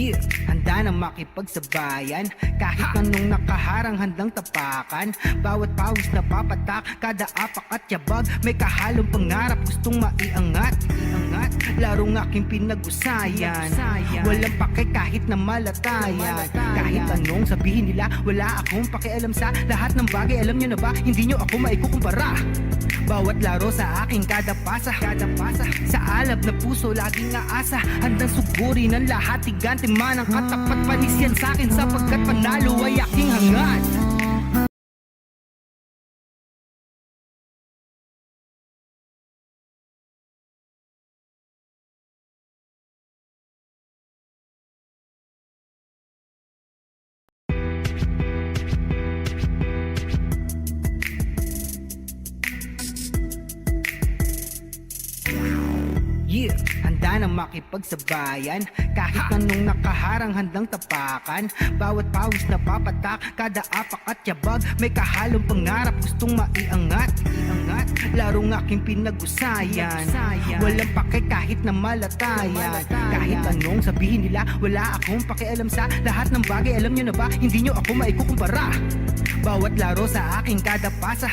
Yeah, handa na makipagsabayan. Kahit anong nakaharang handang tapakan. Bawat pawis na papatak, kada apak at yabag. May kahalong pangarap, gustong maiangat. Larong aking pinag-usayan. Walang pake kahit na malatayan. Kahit anong sabihin nila, wala akong pakialam sa lahat ng bagay. Alam nyo na ba, hindi nyo ako maikukumpara. Bawat laro sa aking kada pasa. Sa alab na puso laging aasa. Handang sugurin ang lahat, tigante man ang katapat. Panis yan sa'kin sapagkat panalo ay aking hangad. Yeah, handa na makipagsabayan. Kahit anong nakaharang handang tapakan. Bawat pawis na papatak, kada apak at yabag. May kahalong pangarap, gustong maiangat. Larong aking pinag-usayan. Walang pake kahit na malatayan. Kahit anong sabihin nila, wala akong pakialam sa lahat ng bagay. Alam nyo na ba, hindi nyo ako maikukumpara. Bawat laro sa aking kada pasa.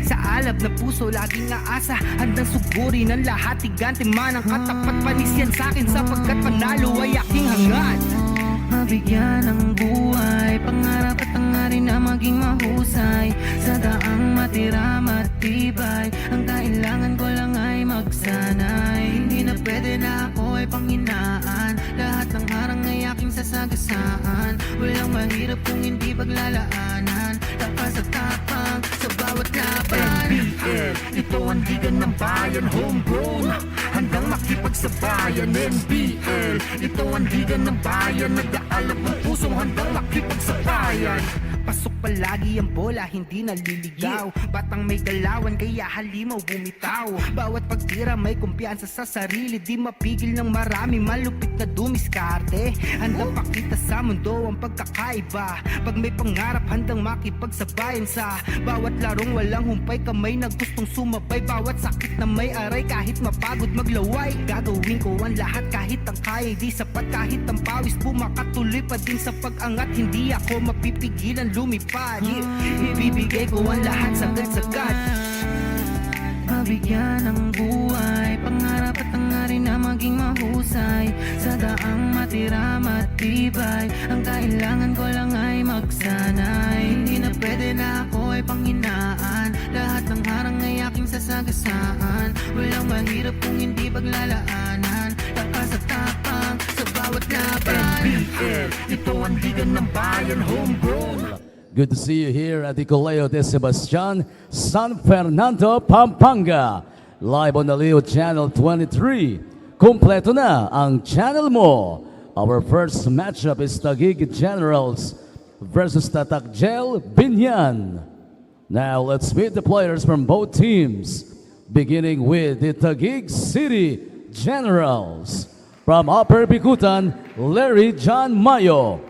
Sa alab na puso laging aasa. Handang sugurin ang lahat, tigante man ang katapat. Panis yan sa'kin sapagkat panalo ay aking hangad. Mabigyan ng buhay, pangarap at hangarin na maging mahusay. Sa daang matira matibay, ang kailangan ko lang ay magsanay. Hindi na pwede na ako ay panghinaan, lahat ng harang ay aking sasagasaan. Walang mahirap kung hindi paglalaanan, lakas at tapang sa bawat laban. NBL, ito ang ligan ng bayan, homegrown, handang makipagsabayan. NBL, ito ang ligan ng bayan, nag-aalab ng pusong handang makipagsabayan. Pasok palagi ang bola, hindi naliligaw. Batang may galawan, kaya halimaw bumitaw. Bawat pagtira may kumpiyansa sa sarili. Di mapigil ng marami, malupit na dumiskarte. Handang pakita sa mundo ang pagkakaiba. Pag may pangarap, handang makipagsabayan. Sa bawat larong walang humpay, kamay na gustong sumabay. Bawat sakit na may aray, kahit mapagod maglaway. Gagawin ko ang lahat kahit ang kaya di sapat. Kahit ang pawis pumakatuloy pa din sa pag-angat. Hindi ako mapipigilan lumipad. Ibibigay ko ang lahat sagad-sagad. Mabigyan ng buhay, pangarap at hangarin na maging mahusay. Sa daang matira matibay, ang kailangan ko lang ay magsanay. Hindi na pwede na ako ay panghinaan, lahat ng harang ay aking sasagasaan. Walang mahirap kung hindi paglalaanan, lakas at tapang sa bawat laban. NBL, ito ang ligan ng bayan, homegrown. Good to see you here at the Colegio de Sebastian, San Fernando, Pampanga. Live on the Leo Channel 23. Kompleto na ang channel mo. Our first matchup is Taguig Generals versus Tatak Biñan. Now let's meet the players from both teams. Beginning with the Taguig City Generals. From Upper Bikutan, Larry John Mayo.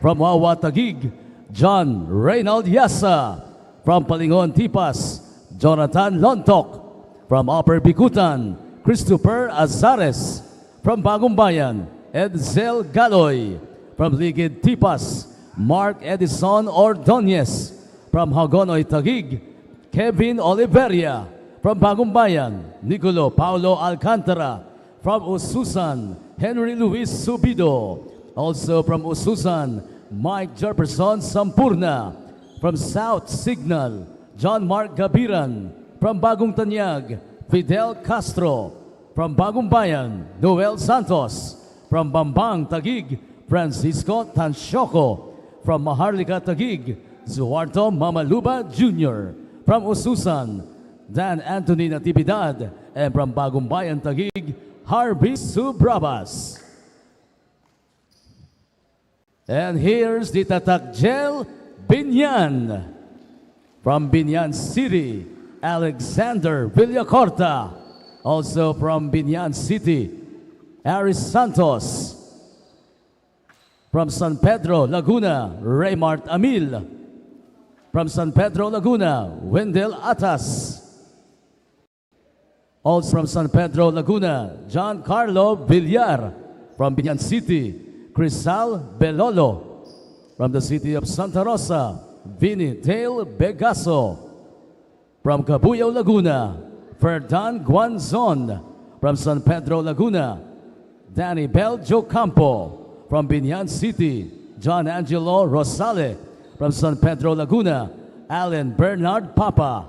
From Wawa Taguig, John Reynald Yasa. From Palingon Tipas, Jonathan Lontok. From Upper Bikutan, Christopher Azares. From Bagong Bayan, Edsel Galoy. From Ligid Tipas, Mark Edison Ordonez. From Hagonoy Taguig, Kevin Oliveria. From Bagong Bayan, Nicolo Paulo Alcantara. From Ususan, Henry Luis Subido. Also from Ususan, Mike Jefferson Sampurna. From South Signal, John Mark Gabiran. From Bagong Tanyag, Fidel Castro. From Bagong Bayan, Noel Santos. From Bambang Taguig, Francisco Tanshoco. From Maharlika Taguig, Zuarto Mamaluba Jr. From Ususan, Dan Anthony Natividad. And from Bagong Bayan Taguig, Harvey Subrabas. And here's the Tatak Biñan. From Biñan City, Alexander Villacorta. Also from Biñan City, Aris Santos. From San Pedro, Laguna, Raymart Amil. From San Pedro, Laguna, Wendell Atas. Also from San Pedro, Laguna, John Carlo Villar. From Biñan City, Crisal Belolo. From the city of Santa Rosa, Vinny Dale Begaso. From Cabuyao, Laguna, Ferdan Guanzon. From San Pedro, Laguna, Danny Bel Jocampo. From Biñan City, John Angelo Rosale. From San Pedro, Laguna, Alan Bernard Papa.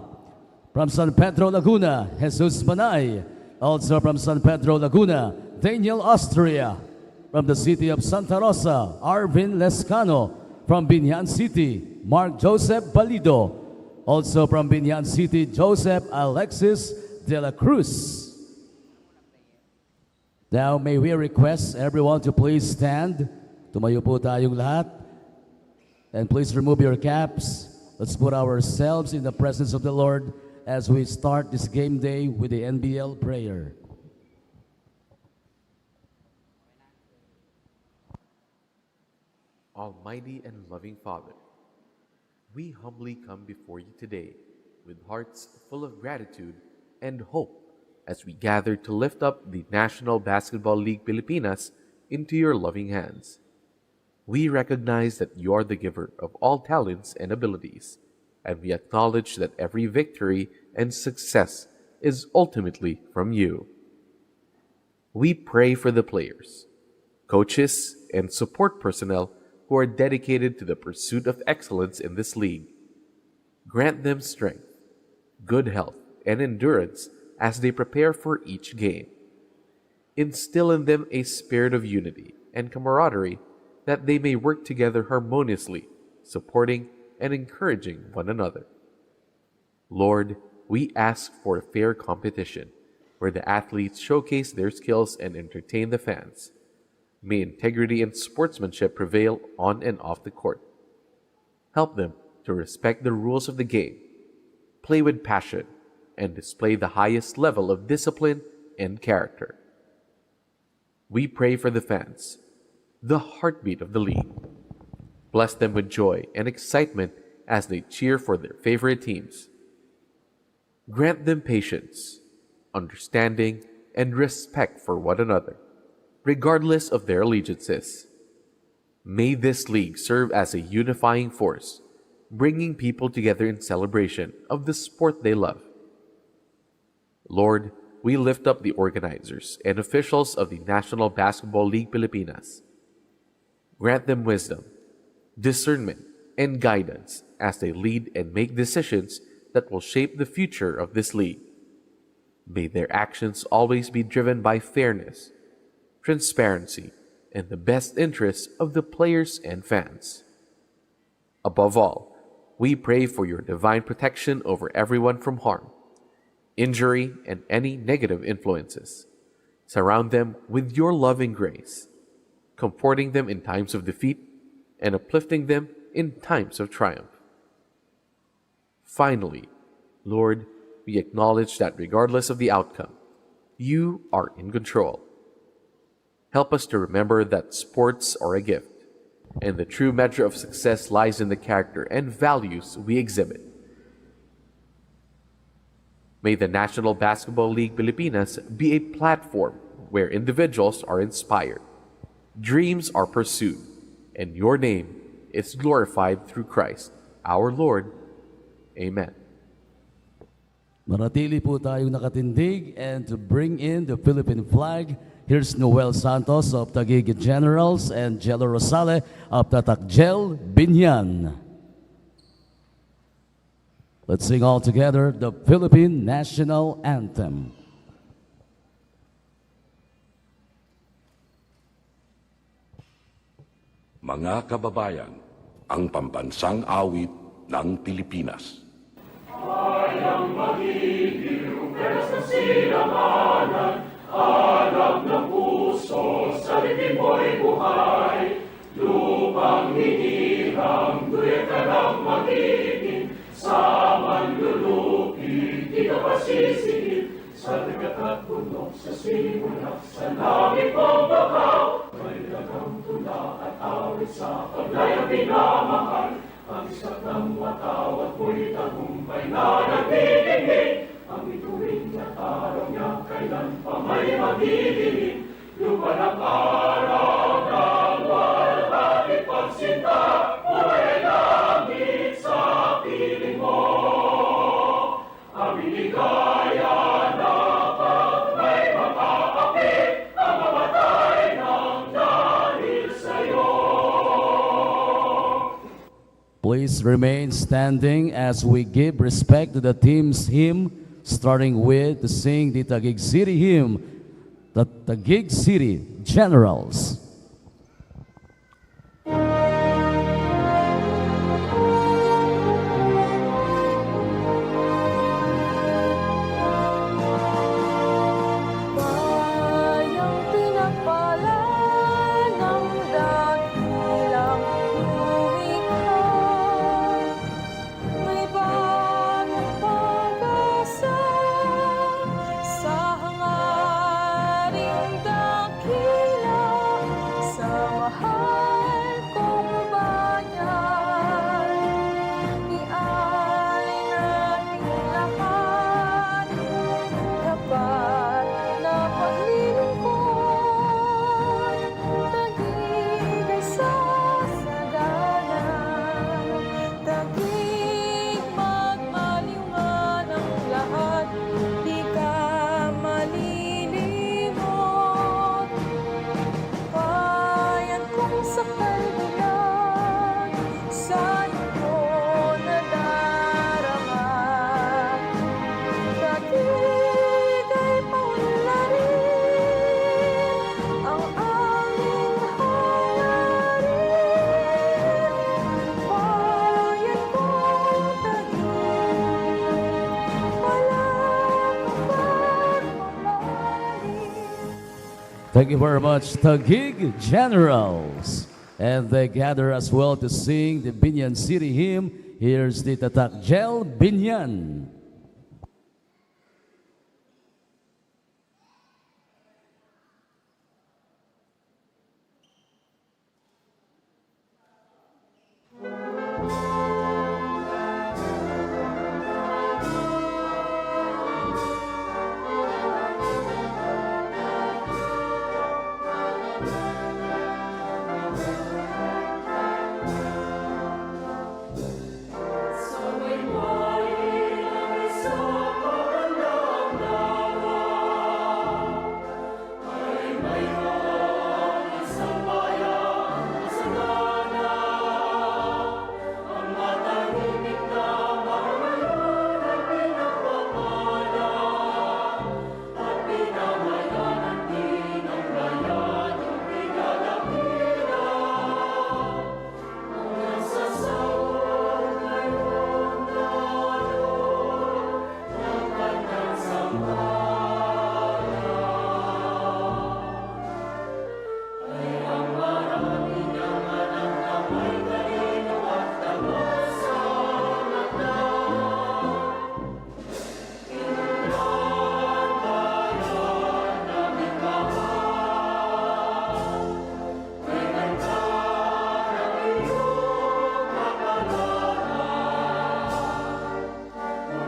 From San Pedro, Laguna, Jesus Manay. Also from San Pedro, Laguna, Daniel Austria. From the city of Santa Rosa, Arvin Lescano. From Biñan City, Mark Joseph Balido. Also from Biñan City, Joseph Alexis de la Cruz. Now may we request everyone to please stand. Tumayo po tayong lahat. And please remove your caps. Let's put ourselves in the presence of the Lord as we start this game day with the NBL prayer. Almighty and loving Father, we humbly come before you today with hearts full of gratitude and hope as we gather to lift up the National Basketball League Pilipinas into your loving hands. We recognize that you are the giver of all talents and abilities, and we acknowledge that every victory and success is ultimately from you. We pray for the players, coaches, and support personnel who are dedicated to the pursuit of excellence in this league. Grant them strength, good health, and endurance as they prepare for each game. Instill in them a spirit of unity and camaraderie that they may work together harmoniously, supporting and encouraging one another. Lord, we ask for a fair competition where the athletes showcase their skills and entertain the fans. May integrity and sportsmanship prevail on and off the court. Help them to respect the rules of the game, play with passion, and display the highest level of discipline and character. We pray for the fans, the heartbeat of the league. Bless them with joy and excitement as they cheer for their favorite teams. Grant them patience, understanding, and respect for one another, regardless of their allegiances. May this league serve as a unifying force, bringing people together in celebration of the sport they love. Lord, we lift up the organizers and officials of the National Basketball League Pilipinas. Grant them wisdom, discernment, and guidance as they lead and make decisions that will shape the future of this league. May their actions always be driven by fairness, transparency, and the best interests of the players and fans. Above all, we pray for your divine protection over everyone from harm, injury, and any negative influences. Surround them with your loving grace, comforting them in times of defeat and uplifting them in times of triumph. Finally, Lord, we acknowledge that regardless of the outcome, you are in control. Help us to remember that sports are a gift, and the true measure of success lies in the character and values we exhibit. May the National Basketball League Pilipinas be a platform where individuals are inspired, dreams are pursued, and your name is glorified through Christ, our Lord. Amen. Manatili po tayong nakatindig, and to bring in the Philippine flag, here's Noel Santos of Taguig Generals and Jello Rosale of Tatak Gel Biñan. Let's sing all together the Philippine National Anthem. Mga kababayan, ang pambansang awit ng Pilipinas. Ayang magiliw, pero sa silamanan, hanap ng puso, sa litin mo'y buhay. Lupang hinirang, duya ka ng magiging, sa manlulupi, di ka pasisingil. Sa dagat at bundok, sa simula, sa langit mong bakaw, may dagang tula at awit sa paglayang pinamahal. Ang isap ng watawat mo'y tagumpay na nagdidinig. Ang ituwing at araw niya kailan pa may magdidinig. Lupa ng araw ng Please remain standing as we give respect to the team's hymn, starting with to sing the Taguig City hymn, the Taguig City Generals. Bayang pinapala ng dakilang lumikha, may bagong pag-asa sa hangaring dakila, sa mahal kong bayan. Ialay nating lahat, dapat na paglilingkod, Taguig ay sasagalan. Taguig magmaliwan ang lahat, di ka malilimot. Bayan kong sa kalbulan, sa iyo nadarama. Taguig ay paunlarin ang aming hangarin. Bayan kong Taguig, walang pagmamahali. Thank you very much, Taguig Generals. And they gather as well to sing the Biñan City hymn. Here's the Tatak Gel Biñan. Sa may bayan ang isang magandang nawa, ay mayroong isang bayan na sagana. Ang matahimik na mamamayan ay pinagpapala, at pinamayanan din ang bayan yung pinadakila. Kung nasa sawang ngayon naroon ng kanyang sambahayan, ay ang marami niyang anak na may talino at tagusan at Inland bayan naming mahal, may ganda ng iyong kapalaran.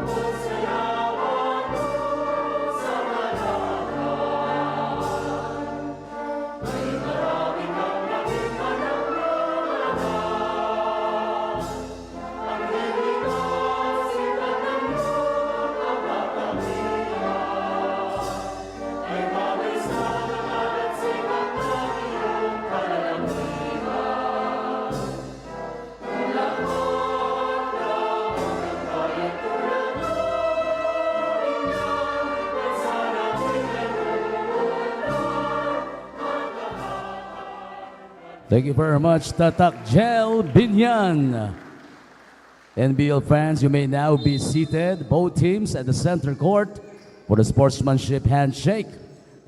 Bukod sa yaman mo sa kalaran, ay marami kang naging anak na mahal. Ang hilig at sikat ng iyong kababalaghan, ay bagay sa dangal at sikat ng iyong kalalakihan. Kung lahat ng nagkayat tulad mo, Biñan, at sana tingnan mo Thank you very much, Tatak Gel Biñan. NBL fans, you may now be seated, both teams at the center court for the sportsmanship handshake.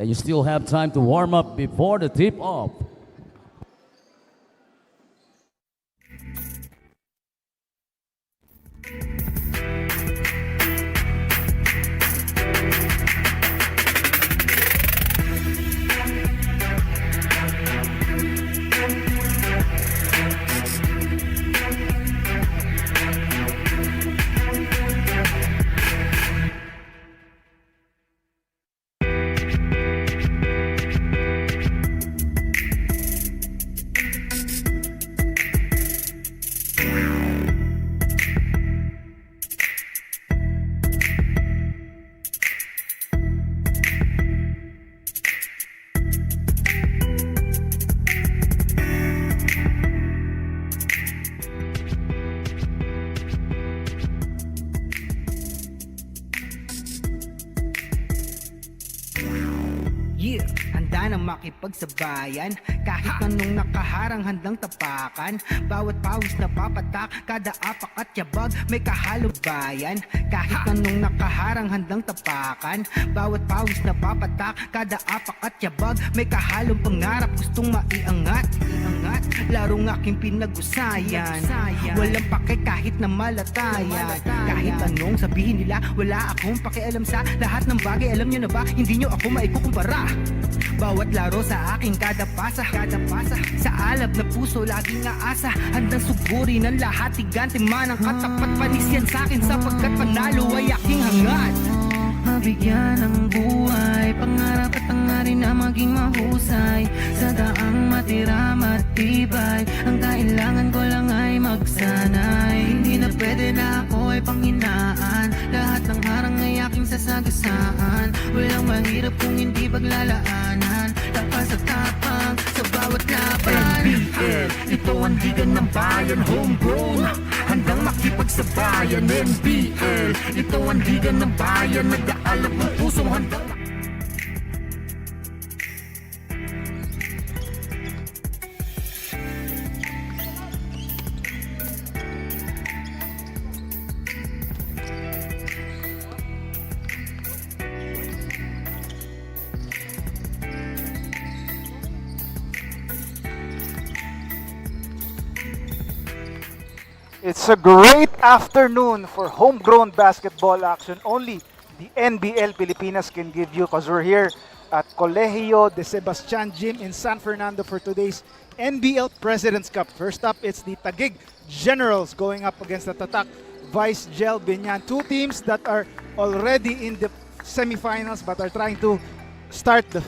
And you still have time to warm up before the tip-off. Yeah, handa na makipagsabayan. Kahit anong nakaharang handang tapakan. Bawat pawis na papatak, kada apak at yabag may kahalong bayan. Kahit anong nakaharang handang tapakan. Bawat pawis na papatak, kada apak at yabag may kahalong pangarap gustong maiangat. Larong aking pinag-usayan. Walang pake kahit na malatayan. Kahit anong sabihin nila, wala akong pakialam sa lahat ng bagay. Alam nyo na ba, hindi nyo ako maikukumpara. Bawat laro sa aking kada pasa. Sa alab na puso laging aasa. Handang sugurin ang lahat, tigante man ang katapat. Panis yan sa'kin sapagkat panalo ay aking hangad. Mabigyan ng buhay, pangarap at hangarin na maging mahusay. Sa daang matira matibay, ang kailangan ko lang ay magsanay. Hindi na pwede na ako ay panghinaan, lahat ng harang ay aking sasagasaan. Walang mahirap kung hindi paglalaanan, lakas at tapang sa bawat laban. NBL, ito ang liga ng bayan, homegrown, handang makipagsabayan. NBL, ito ang liga ng bayan, nag-aalab ng pusong handang It's a great afternoon for homegrown basketball action. Only the NBL Pilipinas can give you, because we're here at Colegio de Sebastian Gym in San Fernando for today's NBL President's Cup. First up, it's the Taguig Generals going up against the Tatak Vice Gel Biñan. Two teams that are already in the semifinals but are trying to start the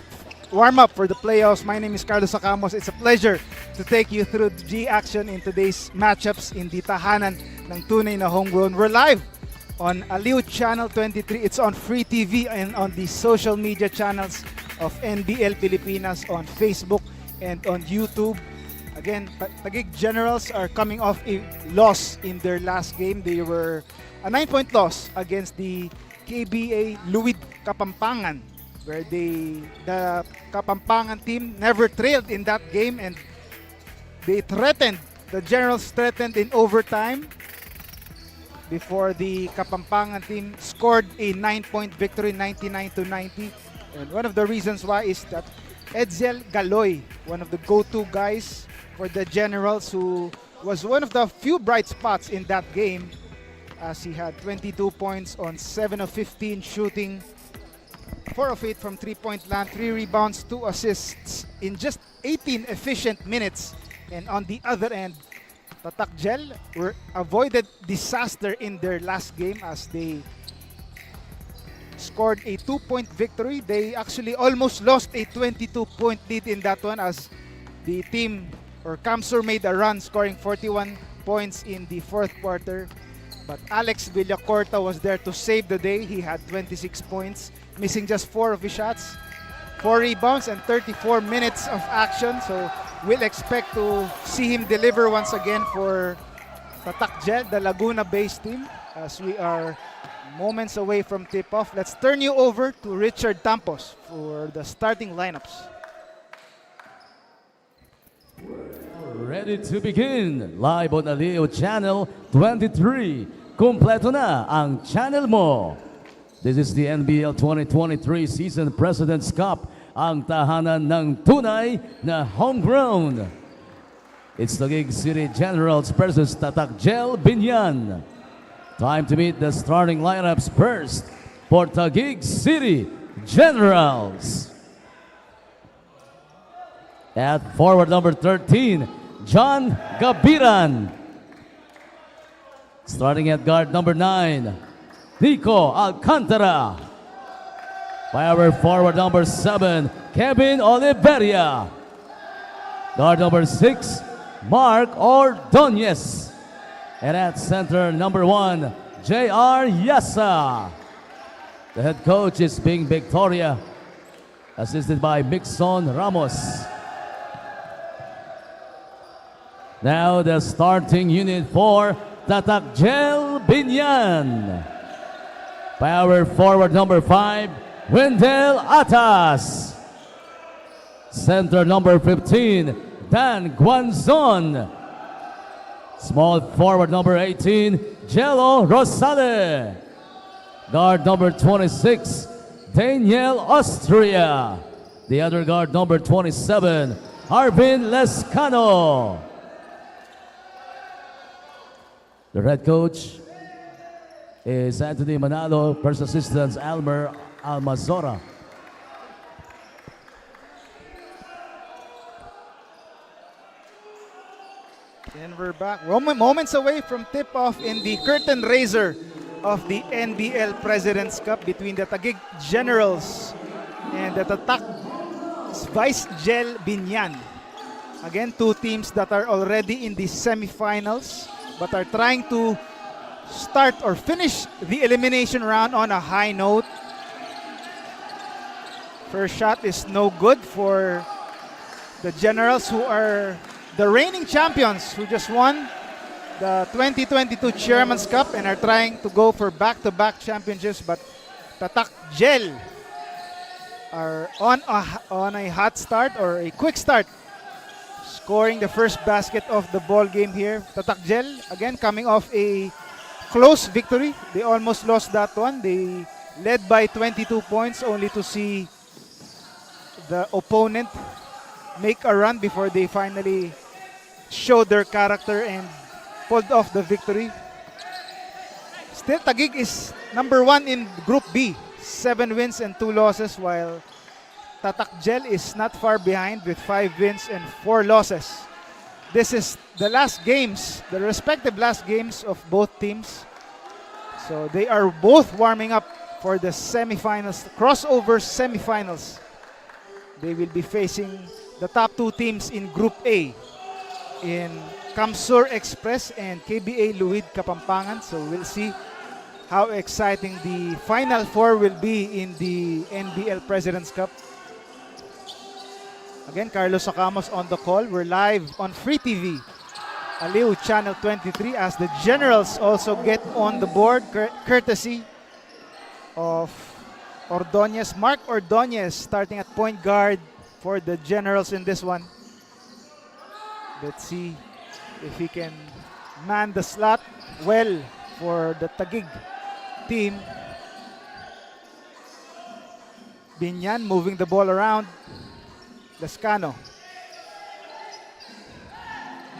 warm-up for the playoffs. My name is Carlos Sacamos. It's a pleasure to take you through the G action in today's matchups in the tahanan ng tunay na homegrown. We're live on Aliw Channel 23. It's on Free TV and on the social media channels of NBL Pilipinas on Facebook and on YouTube. Again, Taguig Generals are coming off a loss in their last game. They were a 9-point loss against the KBA Luwid Kapampangan, where the Kapampangan team never trailed in that game, and the Generals threatened in overtime before the Kapampangan team scored a 9-point victory, 99-90. And one of the reasons why is that Edsel Galoy, one of the go-to guys for the Generals, who was one of the few bright spots in that game, as he had 22 points on 7 of 15 shooting, 4 of 8 from 3-point land, 3 rebounds, 2 assists in just 18 efficient minutes. And on the other end, Tatak Gel were avoided disaster in their last game as they scored a 2-point victory. They actually almost lost a 22-point lead in that one as the team, or Kamsur, made a run scoring 41 points in the fourth quarter. But Alex Villacorta was there to save the day. He had 26 points, missing just 4 of his shots, 4 rebounds, and 34 minutes of action. So we'll expect to see him deliver once again for Tatak Gel, the Laguna-based team, as we are moments away from tip-off. Let's turn you over to Richard Tampos for the starting lineups. Ready to begin. Live on Aliw Channel 23. Kumpleto na ang channel mo. This is the NBL 2023 Season President's Cup, ang tahanan ng tunay na homegrown. It's Taguig City Generals versus Tatak Gel Biñan. Time to meet the starting lineups first for Taguig City Generals. At forward number 13, John Gabiran. Starting at guard number 9, Nico Alcantara. Power forward number 7, Kevin Oliveria. Guard number 6, Mark Ordonez. And at center number 1, J.R. Yasa. The head coach is Bing Victoria, assisted by Mixon Ramos. Now the starting unit for Tatak Gel Biñan. Power forward number 5, Wendell Atas. Center number 15, Dan Guanzon. Small forward number 18, Jello Rosale. Guard number 26, Daniel Austria. The other guard number 27, Arvin Lescano. The head coach is Anthony Manalo. First assistant Almer Almazora. And we're back. Moments away from tip-off in the curtain raiser of the NBL President's Cup between the Taguig Generals and the Tatak Vice Gel Biñan. Again, two teams that are already in the semifinals but are trying to start or finish the elimination round on a high note. First shot is no good for the Generals, who are the reigning champions, who just won the 2022 Chairman's Cup and are trying to go for back-to-back championships. But Tatak Gel are on a hot start, or a quick start, scoring the first basket of the ball game here. Tatak Gel, again, coming off a close victory. They almost lost that one. They led by 22 points, only to see the opponent make a run before they finally showed their character and pulled off the victory. Still, Taguig is number 1 in Group B, 7 wins and 2 losses, while Tatak Gel is not far behind with 5 wins and 4 losses. This is the last games, the respective last games of both teams. So they are both warming up for the semifinals, crossover semifinals. They will be facing the top 2 teams in Group A in Kamsur Express and KBA Luid Kapampangan. So we'll see how exciting the Final Four will be in the NBL President's Cup. Again, Carlos Sacamos on the call. We're live on Free TV, Aliw Channel 23, as the Generals also get on the board, courtesy of Ordonez. Mark Ordonez starting at point guard for the Generals in this one. Let's see if he can man the slot well for the Taguig team. Biñan moving the ball around. Lescano.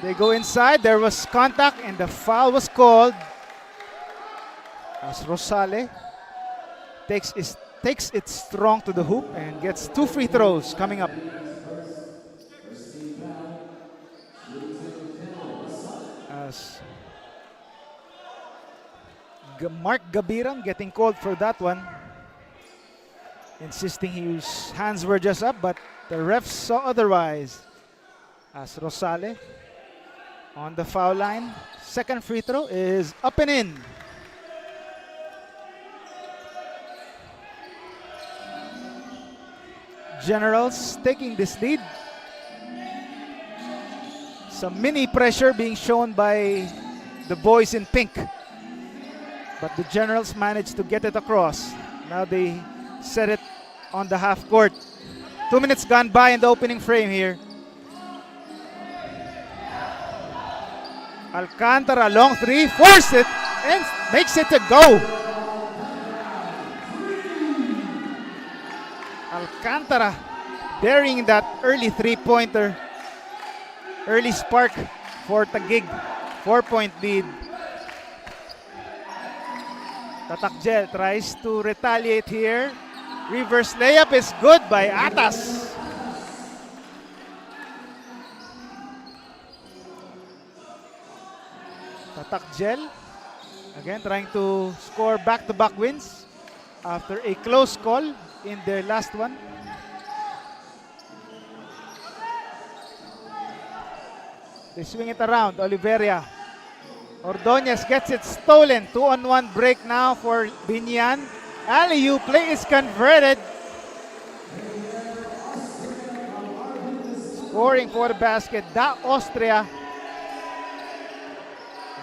They go inside. There was contact and the foul was called as Rosale takes it strong to the hoop and gets 2 free throws coming up. As Mark Gabiran getting called for that one, insisting his hands were just up, but the refs saw otherwise. As Rosale on the foul line, second free throw is up and in. Generals taking this lead. Some mini pressure being shown by the boys in pink, but the Generals managed to get it across. Now they set it on the half court. 2 minutes gone by in the opening frame here. Alcantara, long three, forced it and makes it a go. Alcantara burying that early three-pointer. Early spark for Taguig. 4-point lead. Tatak Gel tries to retaliate here. Reverse layup is good by Atas. Tatak Gel again trying to score back-to-back wins after a close call in their last one. They swing it around. Oliveria. Ordonez gets it stolen. 2-on-1 break now for Biñan. Alley-oop play is converted. Scoring for the basket, Da Austria.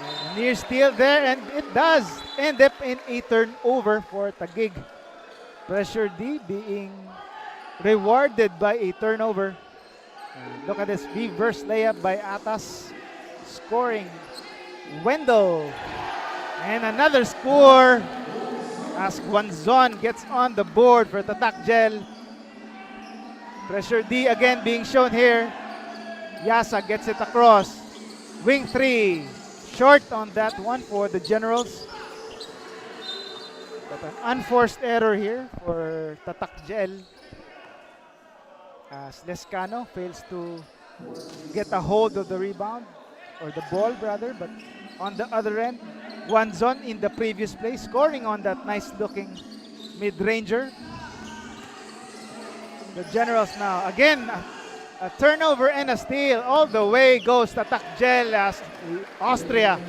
And near steal there, and it does end up in a turnover for Taguig. Pressure D being rewarded by a turnover. And look at this reverse layup by Atas. Scoring Wendell. And another score as Guanzon gets on the board for Tatak Gel. Pressure D again being shown here. Yasa gets it across. Wing 3. Short on that one for the Generals. But an unforced error here for Tatak Gel. As Lescano fails to get a hold of the rebound. Or the ball rather. But on the other end, Guanzon in the previous play, scoring on that nice-looking mid-ranger. The Generals now, again, a turnover and a steal. All the way goes Tatak Gel as Austria.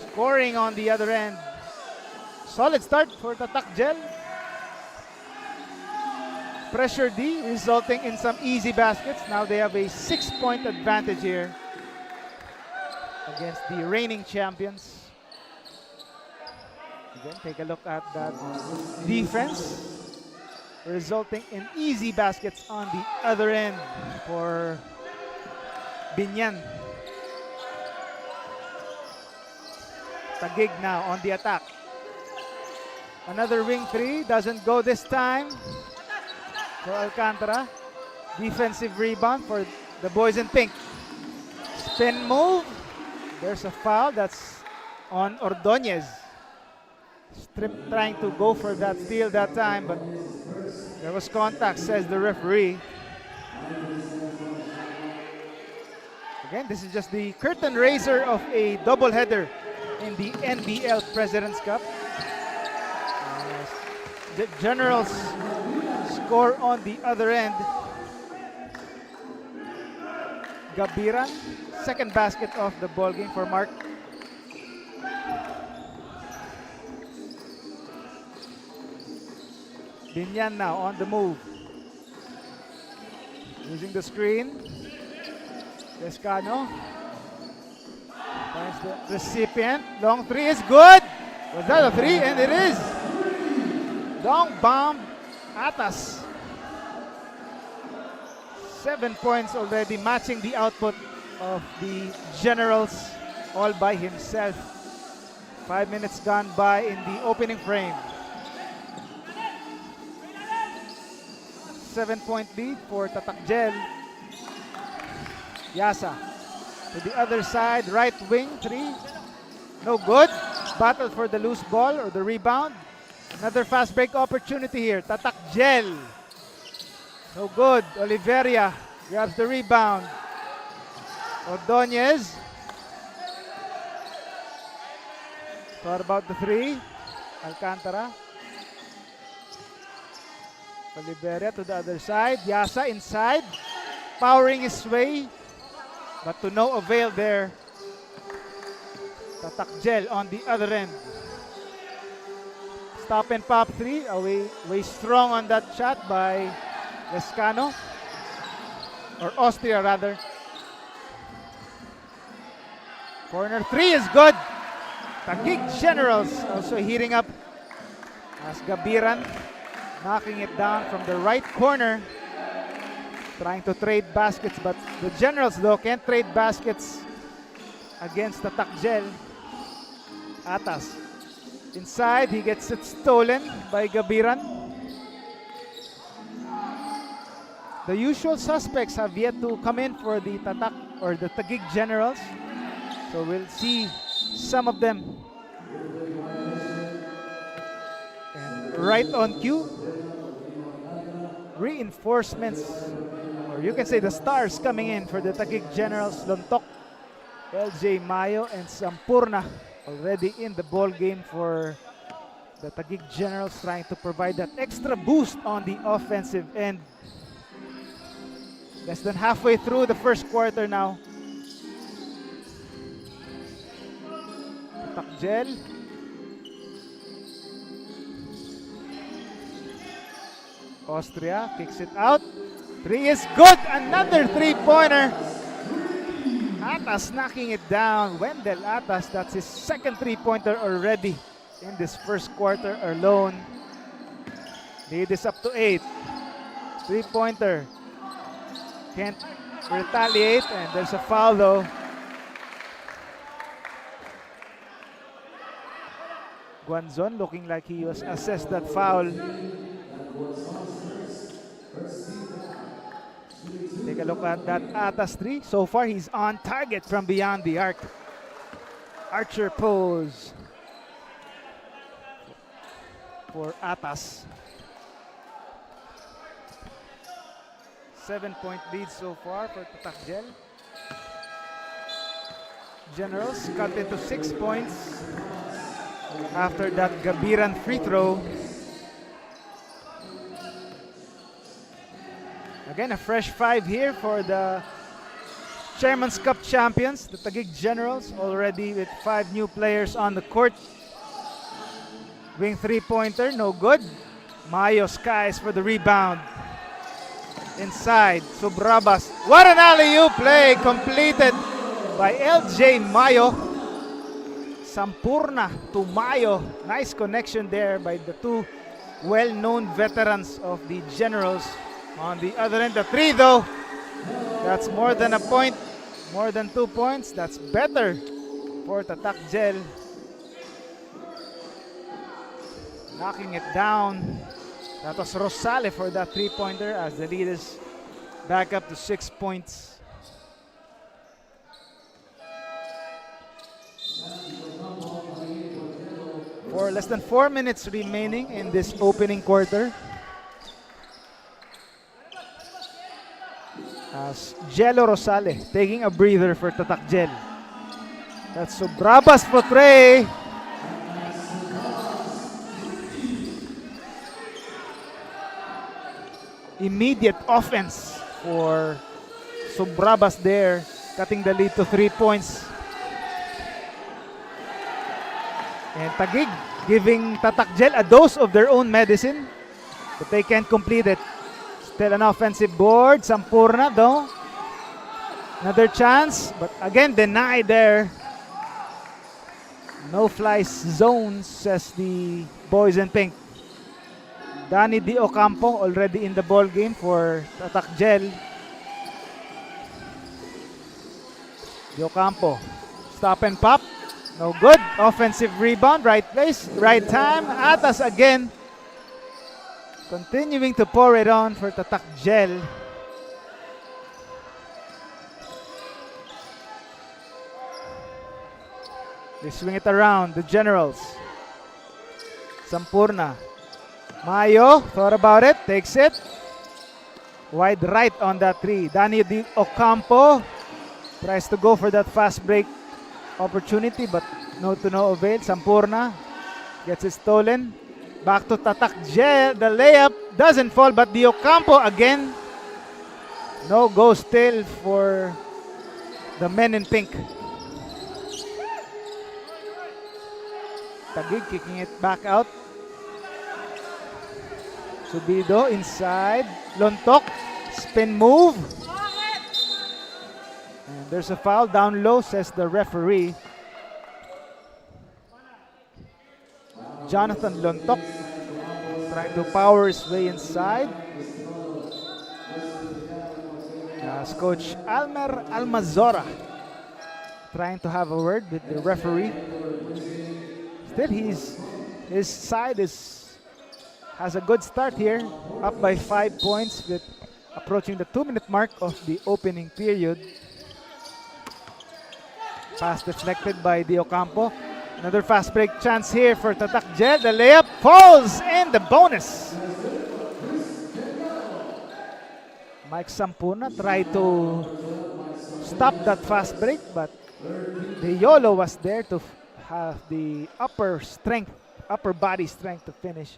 Scoring on the other end. Solid start for Tatak Gel. Pressure D resulting in some easy baskets. Now they have a 6-point advantage here against the reigning champions. Again, take a look at that defense, resulting in easy baskets on the other end for Biñan. Taguig now on the attack. Another wing 3, doesn't go this time for Alcantara. Defensive rebound for the boys in pink. Spin move. There's a foul that's on Ordonez. Strip trying to go for that steal that time, but there was contact, says the referee. Again, this is just the curtain raiser of a doubleheader in the NBL President's Cup. The Generals score on the other end. Gabiran, second basket of the ball game for Mark. Biñan now on the move. Using the screen. Lescano. Finds the recipient. Long 3 is good. Was that a 3? And it is. Long bomb. Atas. 7 points already, matching the output of the Generals all by himself. 5 minutes gone by in the opening frame. 7-point lead for Tatak Gel. Yasa to the other side, right wing 3. No good. Battle for the loose ball or the rebound. Another fast break opportunity here. Tatak Gel. No good. Oliveria grabs the rebound. Ordonez. Thought about the 3. Alcantara. Oliveria to the other side. Yasa inside. Powering his way. But to no avail there. Tatak Gel on the other end. Stop and pop 3. Way strong on that shot by Lescano. Or Austria rather. Corner 3 is good. Taguig Generals also heating up as Gabiran knocking it down from the right corner. Trying to trade baskets, but the Generals though can't trade baskets against Tatak Gel. Atas. Inside, he gets it stolen by Gabiran. The usual suspects have yet to come in for the Tatak or the Taguig Generals. So we'll see some of them. And right on cue, reinforcements, or you can say the stars coming in for the Taguig Generals. Lontok, LJ Mayo, and Sampurna already in the ball game for the Taguig Generals, trying to provide that extra boost on the offensive end. Less than halfway through the first quarter now. Tatak Gel. Austria kicks it out. 3 is good. Another 3-pointer. Atas knocking it down. Wendell Atas, that's his second 3-pointer already in this first quarter alone. Lead is up to 8. Three-pointer. Can't retaliate, and there's a foul though. Guanzon looking like he was assessed that foul. Take a look at that Atas 3. So far, he's on target from beyond the arc. Archer pose for Atas. 7-point lead so far for Tatak. Generals cut into 6 points after that Gabiran free throw. Again, a fresh 5 here for the Chairman's Cup champions, the Taguig Generals, already with 5 new players on the court. Wing three-pointer, no good. Mayo skies for the rebound. Inside, Subrabas. What an alley-oop play completed by LJ Mayo. Sampurna to Mayo. Nice connection there by the two well-known veterans of the Generals. On the other end, the 3 though. That's more than a point. More than 2 points. That's better for Tatak. Knocking it down. That was Rosale for that three-pointer as the lead is back up to 6 points. For less than 4 minutes remaining in this opening quarter. As Jello Rosale taking a breather for Tatak. That's Subrabas for Trey. Immediate offense for Subrabas there, cutting the lead to 3 points. And Taguig giving Tatak a dose of their own medicine, but they can't complete it. Still an offensive board. Sampurna though. Another chance, but again denied there. No fly zones, says the boys in pink. Danny Di Ocampo already in the ball game for Tatak. Di Ocampo, stop and pop. No good. Offensive rebound. Right place, right time. Atas again. Continuing to pour it on for Tatak. They swing it around. The Generals. Sampurna. Mayo thought about it. Takes it. Wide right on that 3. Danny Di Ocampo tries to go for that fast break opportunity, but no to no avail. Sampurna gets it stolen. Back to Tatak. The layup doesn't fall, but Di Ocampo again. No go still for the men in pink. Taguig kicking it back out. Subido inside. Lontok. Spin move. And there's a foul down low, says the referee. Jonathan Lontok trying to power his way inside. As Coach Almer Almazora trying to have a word with the referee. Still, his side has a good start here, up by 5 points with approaching the 2-minute mark of the opening period. Pass deflected by Di Ocampo. Another fast break chance here for Tatak. The layup falls in the bonus. Mike Sampurna tried to stop that fast break, but the YOLO was there to have the upper body strength to finish.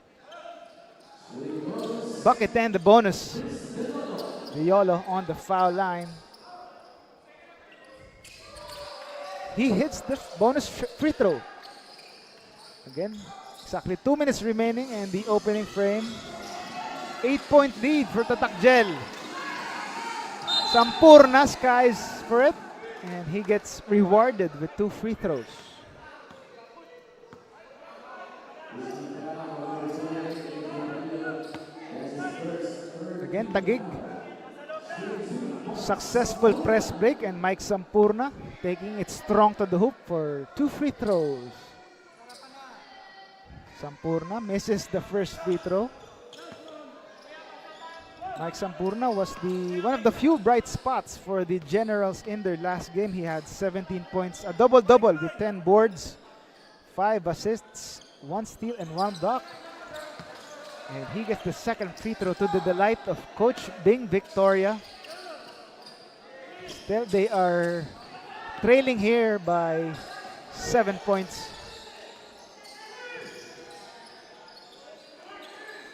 Bucket and the bonus. The YOLO on the foul line. He hits the bonus free throw. Again, exactly 2 minutes remaining in the opening frame. 8-point lead for Tatak. Sampurna skies for it, and he gets rewarded with 2 free throws. Again, Taguig. Successful press break, and Mike Sampurna taking it strong to the hoop for 2 free throws. Sampurna misses the first free throw. Mike Sampurna was one of the few bright spots for the Generals in their last game. He had 17 points, a double-double with 10 boards, 5 assists, 1 steal, and 1 block. And he gets the second free throw to the delight of Coach Bing Victoria. Still, they are trailing here by 7 points.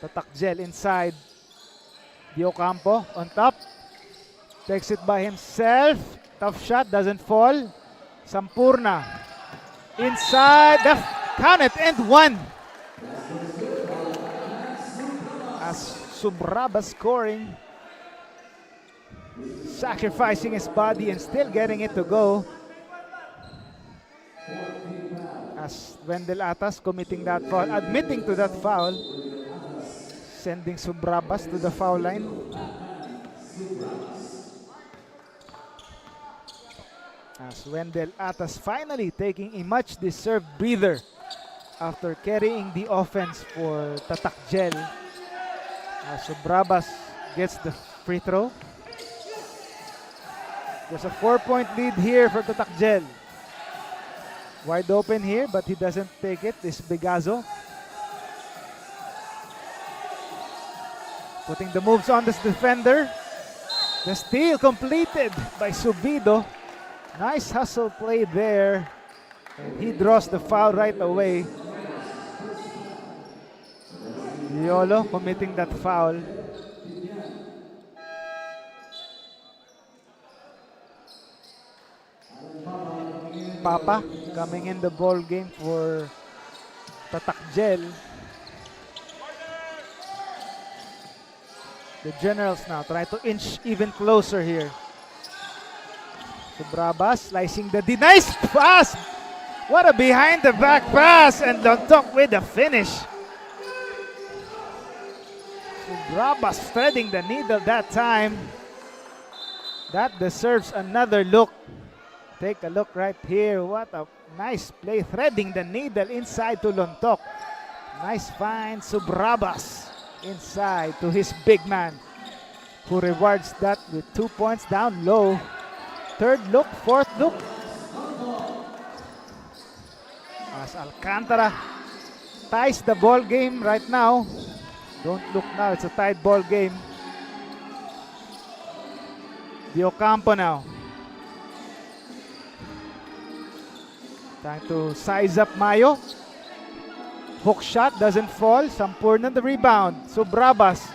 Tatak Gel inside. Di Ocampo on top. Takes it by himself. Tough shot, doesn't fall. Sampurna inside. Count it, and 1. As Subraba scoring. Sacrificing his body and still getting it to go. As Wendell Atas committing that foul, admitting to that foul, sending Subrabas to the foul line. As Wendell Atas finally taking a much-deserved breather after carrying the offense for Tatak Gel. As Subrabas gets the free throw. There's a 4-point lead here for Tatak Gel. Wide open here, but he doesn't take it. This Bigazo. Putting the moves on this defender. The steal completed by Subido. Nice hustle play there. And he draws the foul right away. Yolo committing that foul. Papa coming in the ball game for Tatak Gel. The Generals now try to inch even closer here. Subrabas slicing the D. Nice pass! What a behind the back pass, and Lontok with the finish. Subrabas threading the needle that time. That deserves another look. Take a look right here. What a nice play. Threading the needle inside to Lontok. Nice find. Subrabas inside to his big man, who rewards that with 2 points down low. Third look, fourth look. As Alcantara ties the ball game right now. Don't look now. It's a tied ball game. Di Ocampo now. Trying to size up Mayo. Hook shot doesn't fall. Sampurna the rebound. Subrabas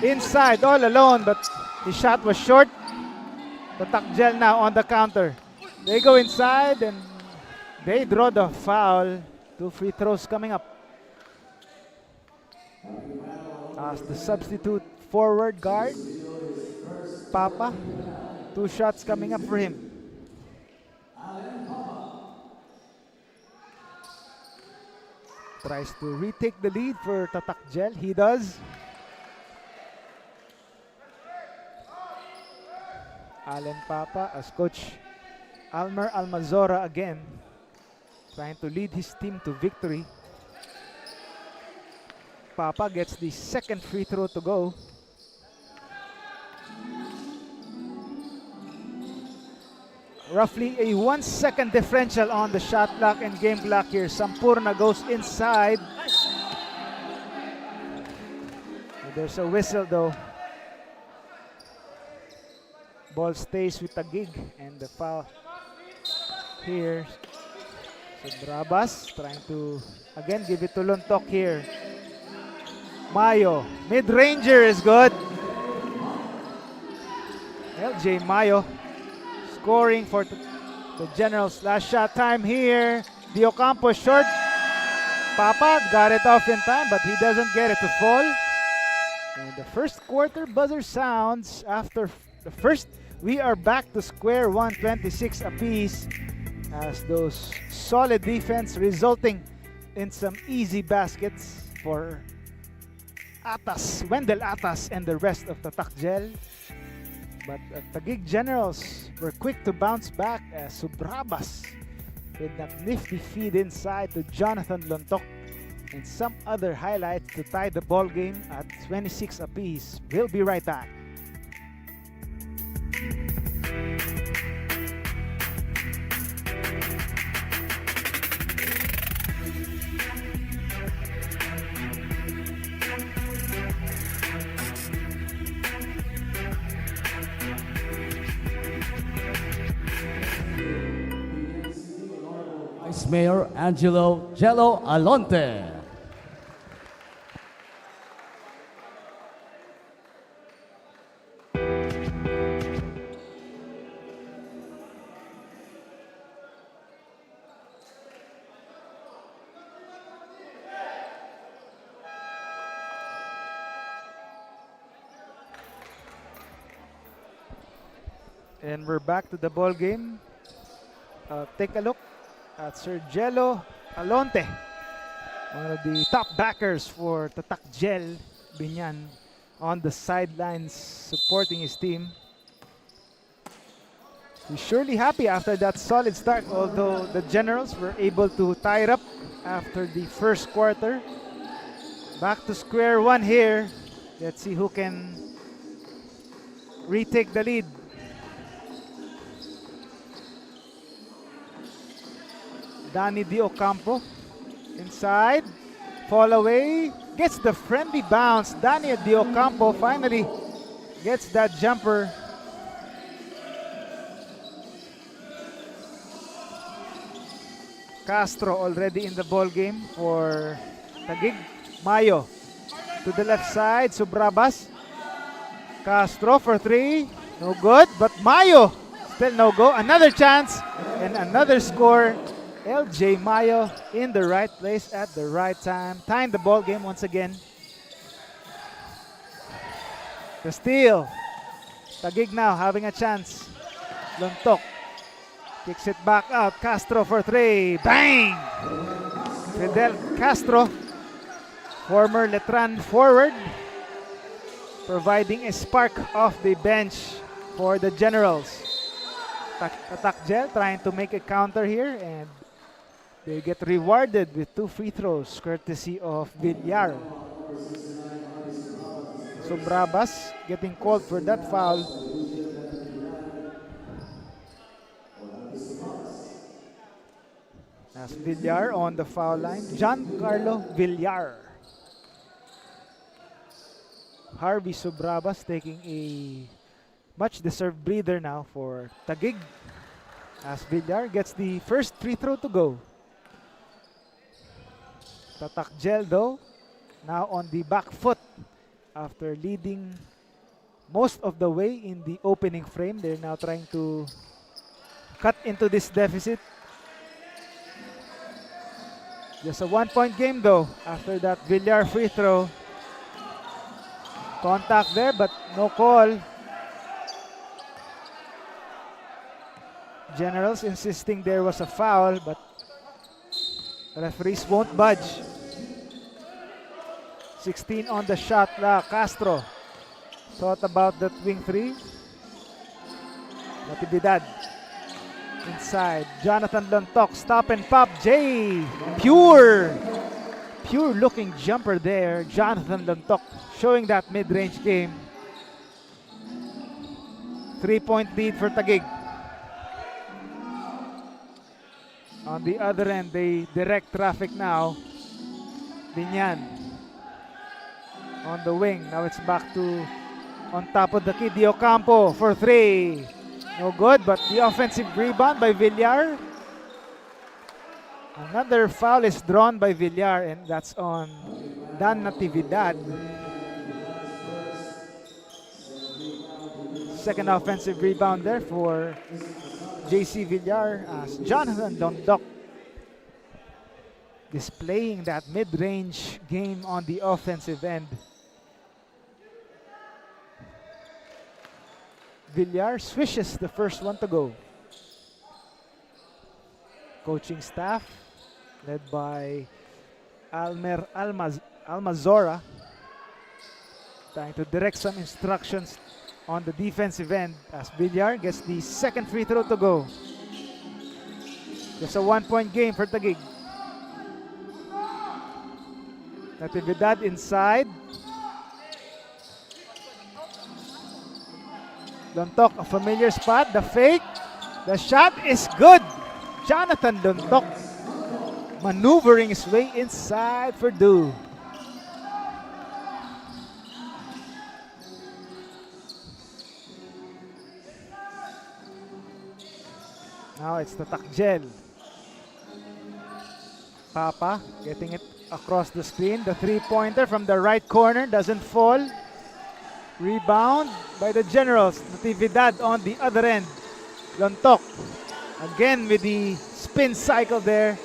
inside all alone, but his shot was short. Tatak Gel now on the counter. They go inside and they draw the foul. 2 free throws coming up. As the substitute forward guard, Papa. 2 shots coming up for him. Tries to retake the lead for Tatak Gel. He does. Allen Papa as Coach Almer Almazora again, trying to lead his team to victory. Papa gets the second free throw to go. Roughly a 1 second differential on the shot clock and game clock here. Sampurna goes inside. There's a whistle though. Ball stays with Taguig, and the foul here. Subrabas trying to again give it to Lontok here. Mayo, mid-ranger is good. LJ Mayo scoring for the Generals. Last shot time here. Di Ocampo short. Papa got it off in time, but he doesn't get it to fall. And the first quarter buzzer sounds after the first. We are back to square one, 26 apiece, as those solid defense resulting in some easy baskets for Wendell Atas, and the rest of Tatak Gel. But Taguig Generals were quick to bounce back as Subrabas with that nifty feed inside to Jonathan Lontok and some other highlights to tie the ball game at 26 apiece. We'll be right back. Vice Mayor Angelo Jello Alonte. And we're back to the ball game. Take a look at Sir Jello Alonte, one of the top backers for Tatak Gel Biñan, on the sidelines supporting his team. He's surely happy after that solid start, although the Generals were able to tie it up after the first quarter. Back to square one here. Let's see who can retake the lead. Danny Di Ocampo inside, fall away, gets the friendly bounce. Danny Di Ocampo finally gets that jumper. Castro already in the ball game for Taguig. Mayo to the left side, Subrabas. Castro for three, no good, but Mayo still no go. Another chance and another score. LJ Mayo in the right place at the right time, tying the ball game once again. The steal. Taguig now having a chance. Lontok kicks it back out. Castro for three. Bang! Fidel Castro, former Letran forward, providing a spark off the bench for the Generals. Tatak Gel trying to make a counter here, and they get rewarded with 2 free throws courtesy of Villar. So Brabas getting called for that foul. As Villar on the foul line. Giancarlo Villar. Harvey Subrabas taking a much-deserved breather now for Taguig, as Villar gets the first free throw to go. Tatak Gel though, now on the back foot after leading most of the way in the opening frame. They're now trying to cut into this deficit. Just a 1-point game though after that Villar free throw. Contact there but no call. Generals insisting there was a foul, but referees won't budge. 16 on the shot clock. Castro thought about that wing three. Natividad inside. Jonathan Lontok, stop and pop. Jay, pure looking jumper there. Jonathan Lontok showing that mid-range game. 3-point lead for Taguig. On the other end, they direct traffic now. Biñan on the wing. Now it's back to on top of the kid. Di Ocampo for three. No good, but the offensive rebound by Villar. Another foul is drawn by Villar, and that's on Dan Natividad. Second offensive rebound there for JC Villar, as Jonathan Lontok displaying that mid-range game on the offensive end. Villar swishes the first one to go. Coaching staff led by Almazora trying to direct some instructions on the defensive end as Biñan gets the second free throw to go. Just a 1-point game for Taguig. Natividad inside. Lontok, a familiar spot. The fake. The shot is good. Jonathan Lontok maneuvering his way inside for two. Now it's the Tatak. Papa getting it across the screen. The three-pointer from the right corner doesn't fall. Rebound by the Generals. Natividad on the other end. Lontok again with the spin cycle there.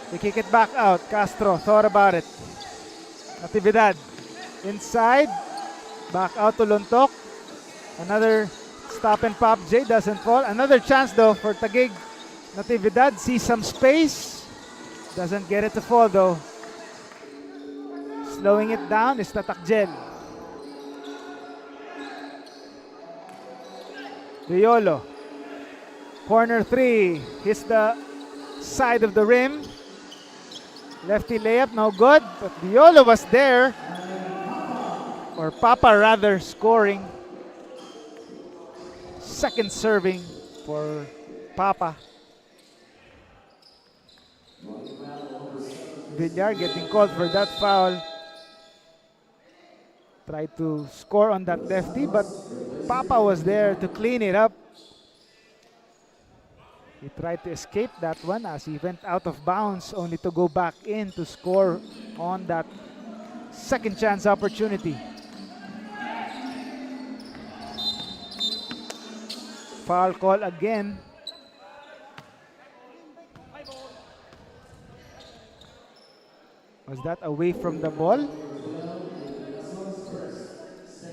They kick it back out. Castro thought about it. Natividad inside. Back out to Lontok. Another stop and pop. J doesn't fall. Another chance though for Taguig. Natividad sees some space. Doesn't get it to fall though. Slowing it down is Tatak. Violo. Corner three. Hits the side of the rim. Lefty layup, no good. But Violo was there. Or Papa rather, scoring. Second serving for Papa. Biñan getting called for that foul. Tried to score on that lefty, but Papa was there to clean it up. He tried to escape that one as he went out of bounds, only to go back in to score on that second chance opportunity. Foul call again. Was that away from the ball?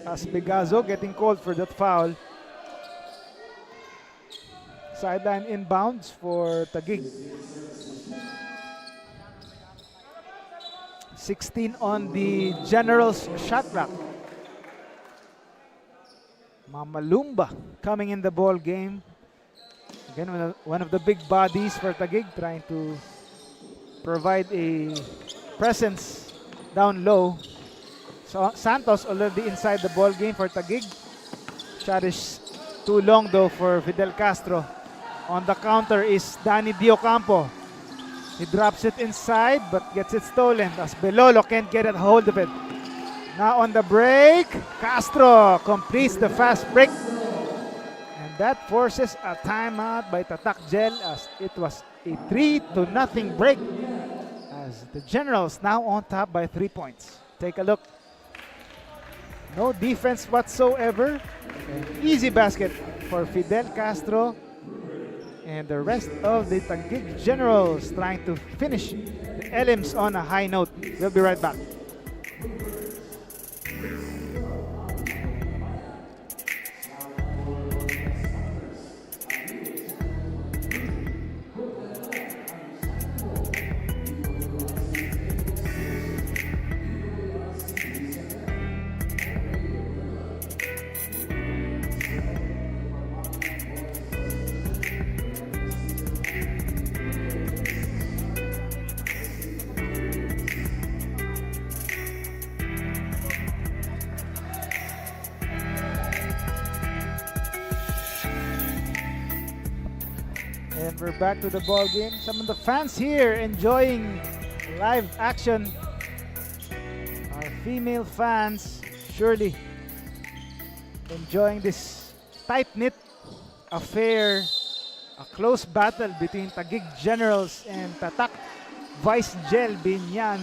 As Bigazo getting called for that foul. Sideline inbounds for Taguig. 16 on the Generals shot clock. Mamalumba coming in the ball game. Again, one of the big bodies for Taguig, trying to provide a presence down low. So Santos already inside the ball game for Taguig. Shot is too long though for Fidel Castro. On the counter is Danny Diocampo. He drops it inside but gets it stolen as Belolo can't get a hold of it. Now on the break, Castro completes the fast break. And that forces a timeout by Tatak as it was a 3-0 break. As the Generals now on top by 3 points. Take a look. No defense whatsoever. An easy basket for Fidel Castro. And the rest of the Taguig Generals trying to finish the Elims on a high note. We'll be right back. And we're back to the ball game. Some of the fans here enjoying live action. Our female fans surely enjoying this tight-knit affair. A close battle between Taguig Generals and Tatak Vice Gel Biñan.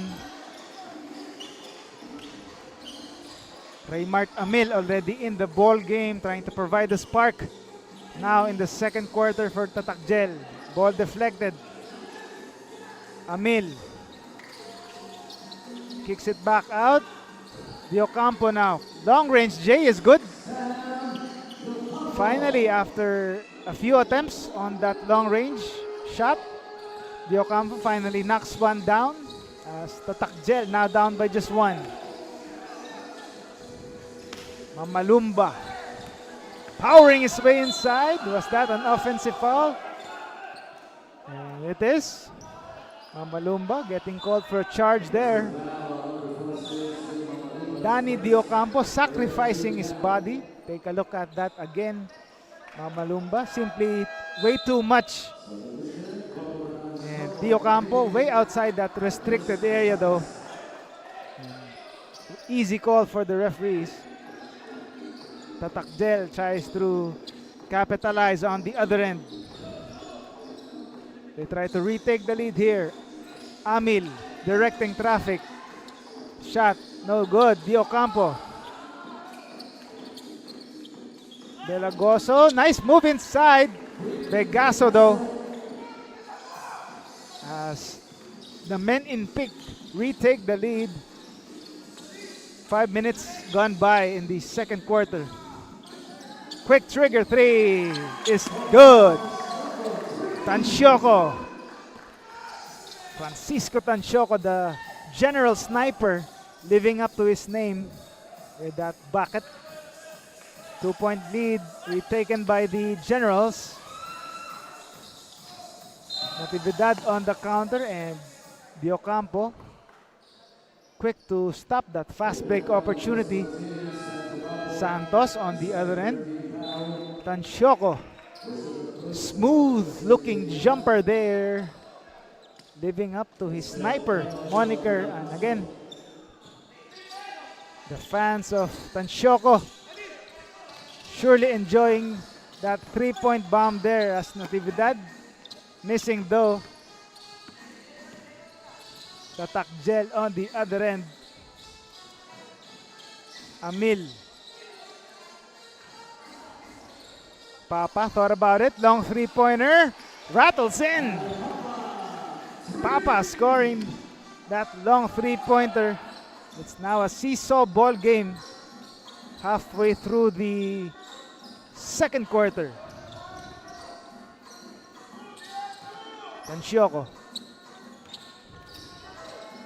Raymart Amil already in the ball game, trying to provide a spark. Now in the second quarter for Tatak. Ball deflected. Amil kicks it back out. Diocampo now. Long range J is good. Finally, after a few attempts on that long range shot, Diocampo finally knocks one down as Tatak now down by just one. Mamalumba powering his way inside. Was that an offensive foul? And it is. Mamalumba getting called for a charge there. Danny Diocampo sacrificing his body. Take a look at that again. Mamalumba simply way too much. And Diocampo way outside that restricted area though. Easy call for the referees. Tatak tries to capitalize on the other end. They try to retake the lead here. Amil directing traffic. Shot, no good. Diocampo. Delagoso, nice move inside. Vegaso though. As the men in pink retake the lead. 5 minutes gone by in the second quarter. Quick trigger three is good. Tansyoco. Francisco Tansyoco, the general sniper, living up to his name with that bucket. 2-point lead retaken by the Generals. Natividad on the counter and Diocampo quick to stop that fast break opportunity. Santos on the other end. Tansyoco. Smooth looking jumper there. Living up to his sniper moniker. And again, the fans of Tansyoco surely enjoying that 3-point bomb there as Natividad missing though. Tatak on the other end. Amil. Papa thought about it. Long three-pointer. Rattles in. Papa scoring that long three-pointer. It's now a seesaw ball game. Halfway through the second quarter. Tansyoco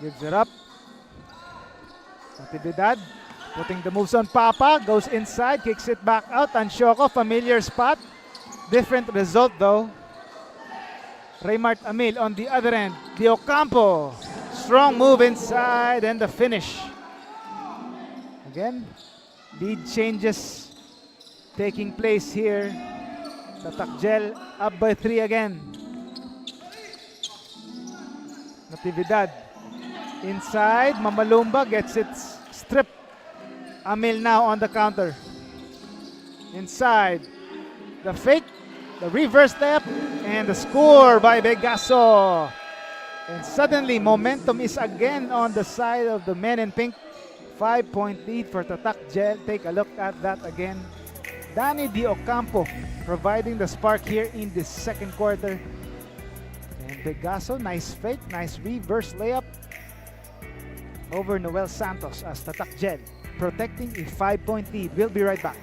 gives it up. Natividad putting the moves on Papa. Goes inside, kicks it back out. Tansyoco, familiar spot. Different result though. Raymart Amil on the other end. Diocampo. Strong move inside and the finish. Again, lead changes taking place here. Tatak up by 3 again. Natividad inside. Mamalumba gets it stripped. Amil now on the counter. Inside. The fake. The reverse step. And the score by Vegaso. And suddenly momentum is again on the side of the men in pink. 5-point lead for Tatak. Take a look at that again. Danny Diocampo providing the spark here in the second quarter. And Vegaso, nice fake, nice reverse layup over Noel Santos as Tatak protecting a 5-point lead. We'll be right back.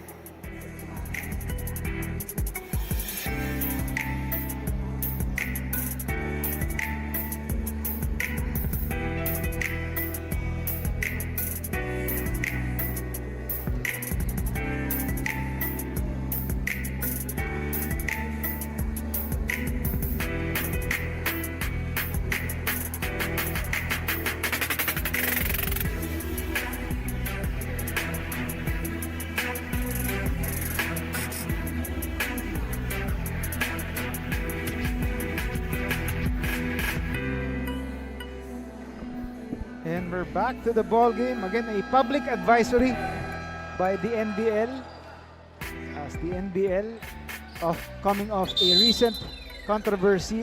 And we're back to the ball game. Again, a public advisory by the NBL as the NBL coming off a recent controversy.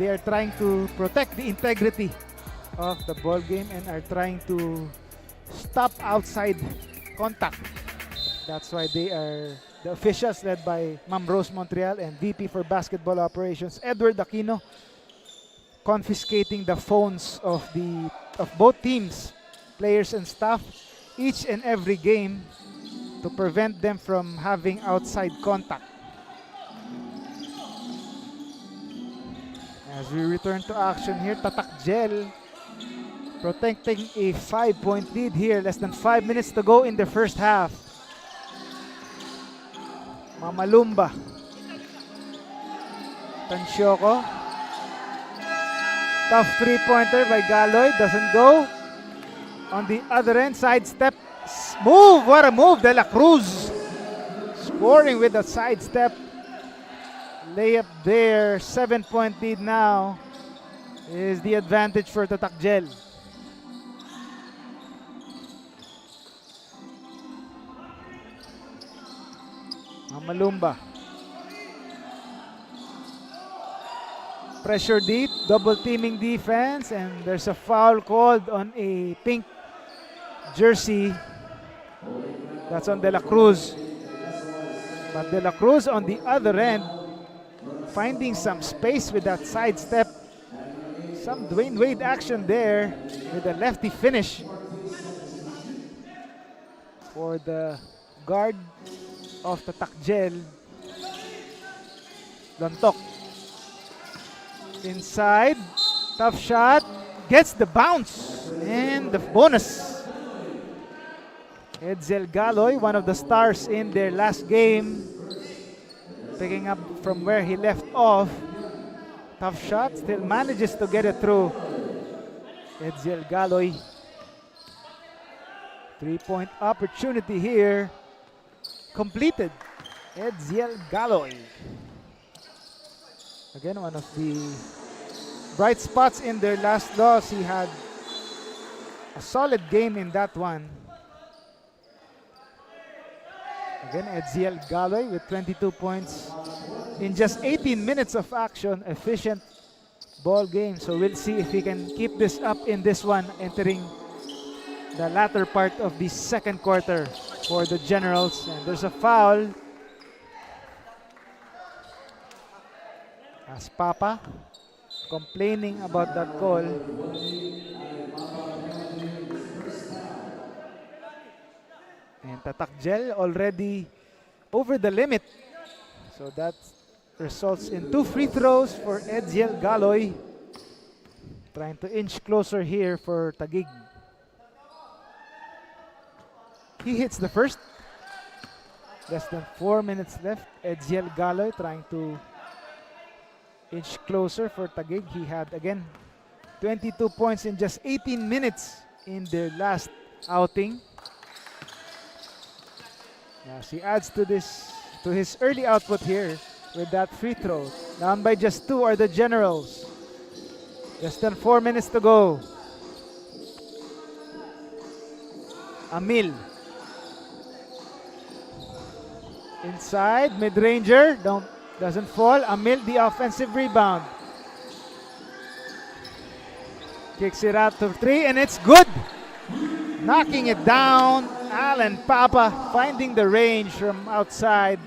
They are trying to protect the integrity of the ball game and are trying to stop outside contact. That's why they are the officials led by Ma'am Rose Montreal and VP for Basketball Operations Edward Aquino confiscating the phones of both teams, players and staff, each and every game to prevent them from having outside contact. As we return to action here, Tatak protecting a 5-point lead here, less than 5 minutes to go in the first half. Mamalumba. Tansyoko. Tough three-pointer by Galoy. Doesn't go. On the other end, sidestep. Move! What a move! De La Cruz scoring with a sidestep. Layup there. 7-point lead now is the advantage for Tatak Gel. Mamalumba. Pressure deep, double teaming defense, and there's a foul called on a pink jersey. That's on De La Cruz. But De La Cruz on the other end, finding some space with that sidestep. Some Dwayne Wade action there with a lefty finish for the guard of the Takjel, Lontok. Inside, tough shot, gets the bounce and the bonus. Edsel Galoy, one of the stars in their last game, picking up from where he left off. Tough shot, still manages to get it through. Edsel Galoy. 3-point opportunity here. Completed. Edsel Galoy. Again, one of the bright spots in their last loss. He had a solid game in that one. Again, Edziel Galoy with 22 points in just 18 minutes of action. Efficient ball game. So we'll see if he can keep this up in this one, entering the latter part of the second quarter for the Generals. And there's a foul. As Papa complaining about that call. And Tatak Gel already over the limit. So that results in 2 free throws for Edziel Galoy. Trying to inch closer here for Taguig. He hits the first. Less than 4 minutes left. Edziel Galoy trying to inch closer for Taguig. He had again 22 points in just 18 minutes in their last outing. As he adds to his early output here with that free throw. Down by just 2 are the Generals. Less than 4 minutes to go. Amil. Inside, mid-ranger. Doesn't fall. Amil, the offensive rebound. Kicks it out to 3, and it's good. Knocking it down. Alan Papa finding the range from outside.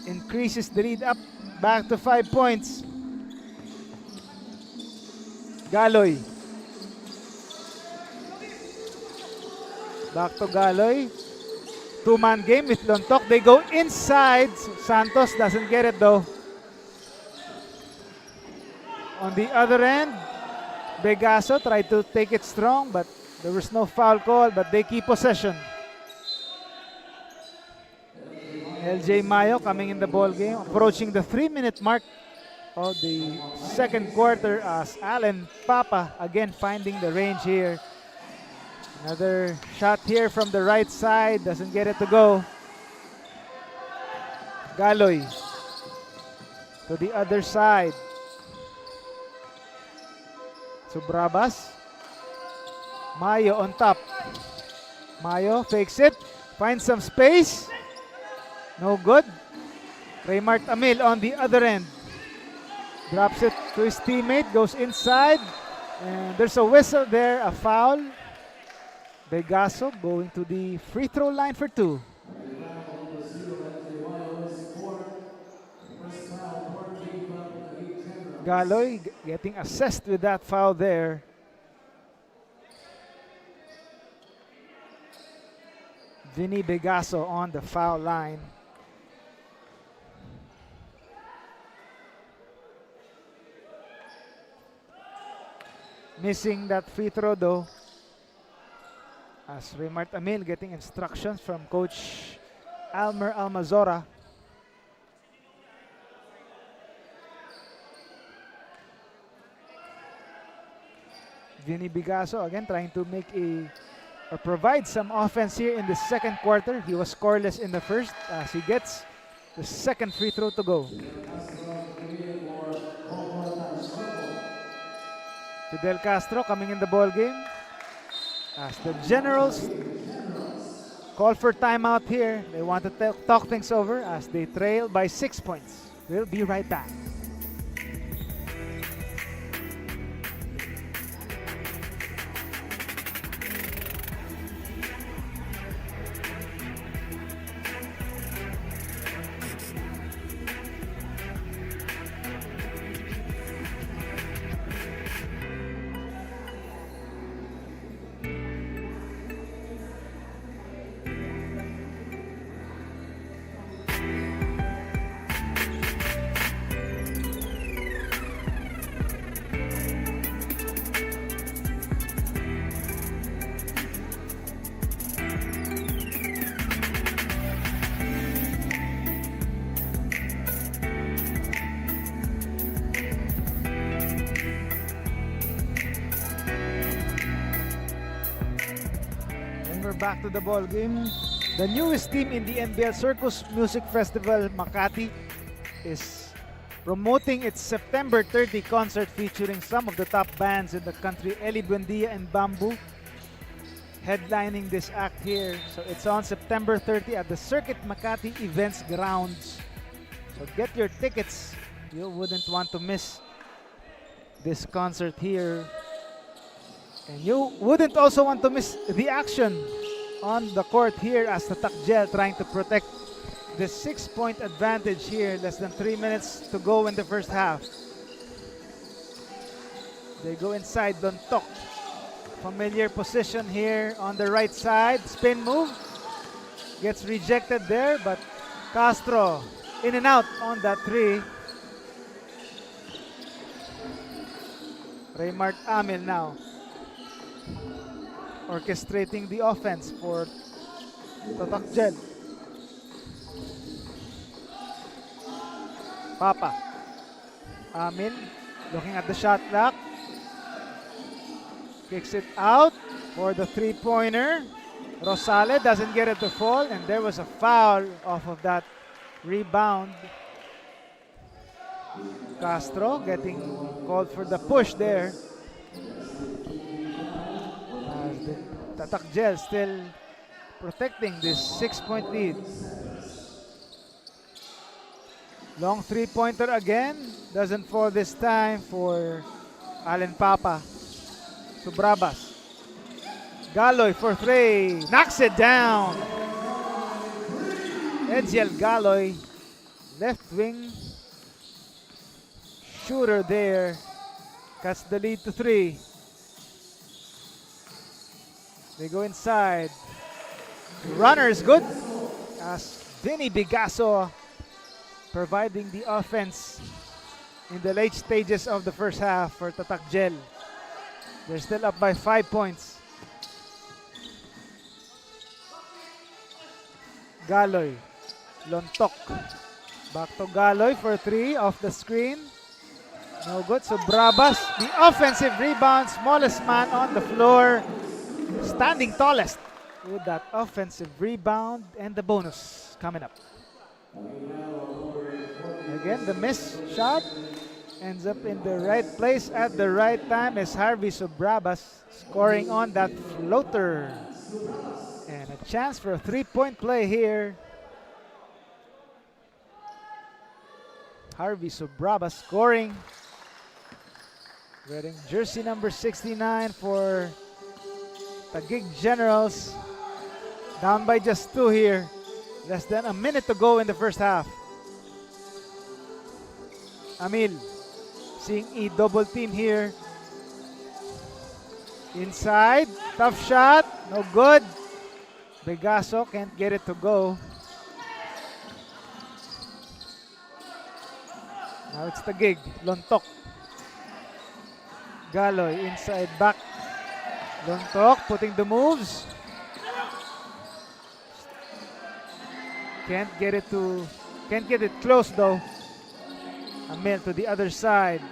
Increases the lead up back to 5 points. Galoy. Back to Galoy. 2-man game with Lontok. They go inside. Santos doesn't get it though. On the other end, Begaso tried to take it strong, but there was no foul call, but they keep possession. LJ Mayo coming in the ball game, approaching the 3-minute mark of the second quarter as Alan Papa again finding the range here. Another shot here from the right side, doesn't get it to go. Galoy to the other side. Subrabas. Mayo on top. Mayo fakes it, finds some space. No good. Raymart Amil on the other end. Drops it to his teammate, goes inside. And there's a whistle there, a foul. Begaso going to the free throw line for 2. Galoy getting assessed with that foul there. Vinny Begaso on the foul line. Missing that free throw though. As Raymart Amil getting instructions from Coach Almer Almazora. Vinny Bigaso again trying to make or provide some offense here in the second quarter. He was scoreless in the first as he gets the second free throw to go. Fidel Castro coming in the ball game as the Generals call for timeout here. They want to talk things over as they trail by 6 points. We'll be right back. Back to the ball game. The newest team in the NBL Circus Music Festival Makati is promoting its September 30 concert featuring some of the top bands in the country. Eli Buendia and Bamboo headlining this act here. So it's on September 30 at the Circuit Makati Events Grounds. So get your tickets. You wouldn't want to miss this concert here. And you wouldn't also want to miss the action on the court here as the Tatak trying to protect the 6-point advantage here. Less than 3 minutes to go in the first half. They go inside Dontok. Familiar position here on the right side. Spin move. Gets rejected there, but Castro in and out on that three. Raymart Amil now orchestrating the offense for Tatak. Papa. Amin looking at the shot clock. Kicks it out for the three-pointer. Rosale doesn't get it to fall, and there was a foul off of that rebound. Castro getting called for the push there. The Tatak still protecting this 6-point lead. Long three-pointer again. Doesn't fall this time for Allen Papa. Subrabas. Galoy for three. Knocks it down. Edziel Galoy. Left wing shooter there. Cuts the lead to 3. They go inside. Runner is good as Vinny Bigaso providing the offense in the late stages of the first half for Tatak. They're still up by 5 points. Galoy. Lontok. Back to Galoy for 3 off the screen. No good. So Brabas, the offensive rebound, smallest man on the floor. Standing tallest with that offensive rebound and the bonus coming up. Again, the missed shot ends up in the right place at the right time as Harvey Subrabas scoring on that floater. And a chance for a 3-point play here. Harvey Subrabas scoring. Wearing jersey number 69 for Taguig Generals. Down by just 2 here. Less than a minute to go in the first half. Amil seeing a double team here. Inside. Tough shot. No good. Bigaso can't get it to go. Now it's Taguig. Lontok. Galoy inside back. Lontok putting the moves. Can't get it close though. Amel to the other side.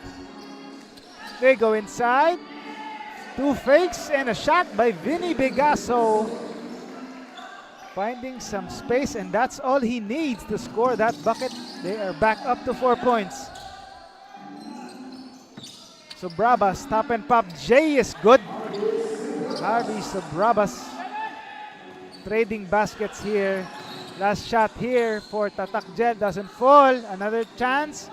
They go inside. 2 fakes and a shot by Vinny Begaso. Finding some space, and that's all he needs to score that bucket. They are back up to 4 points. Sobrabas, top and pop. J is good. Harvey Sobrabas trading baskets here. Last shot here for Tatak Gel doesn't fall. Another chance.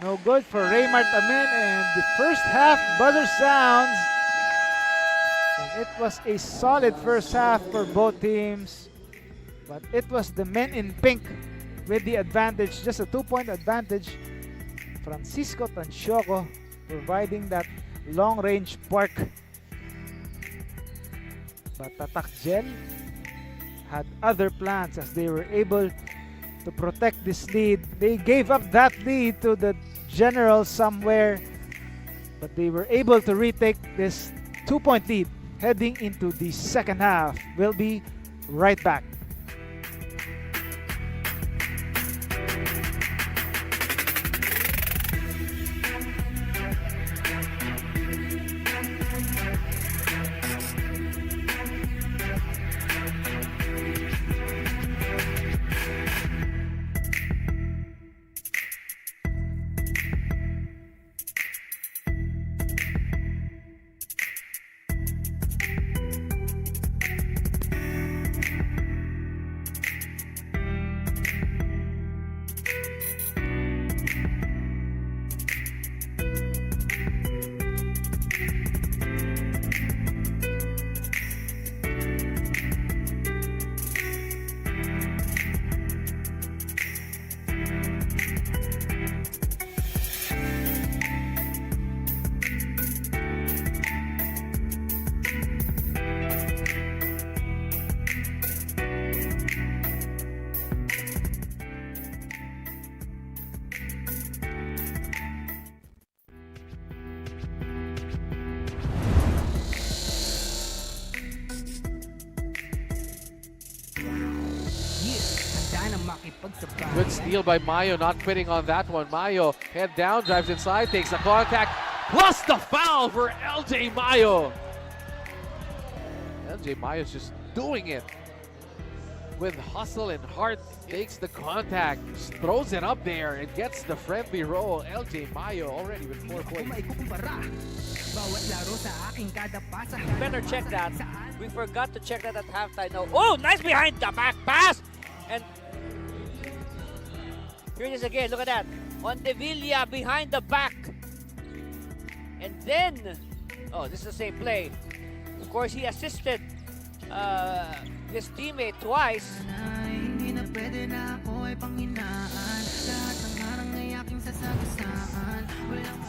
No good for Raymart Amen, and the first half buzzer sounds. And it was a solid first half for both teams, but it was the men in pink with the advantage, just a 2-point advantage. Francisco Tancioco providing that long-range spark. But Tatak Gel had other plans as they were able to protect this lead. They gave up that lead to the Generals somewhere, but they were able to retake this 2-point lead heading into the second half. We'll be right back. Good steal by Mayo, not quitting on that one. Mayo, head down, drives inside, takes the contact, plus the foul for LJ Mayo. LJ Mayo's just doing it with hustle and heart, takes the contact, just throws it up there and gets the friendly roll. LJ Mayo already with 4 points. Better check that. We forgot to check that at halftime. No. Oh, nice behind the back pass. And here it is again. Look at that. On Devilla behind the back. And then, oh, this is the same play. Of course, he assisted his teammate twice.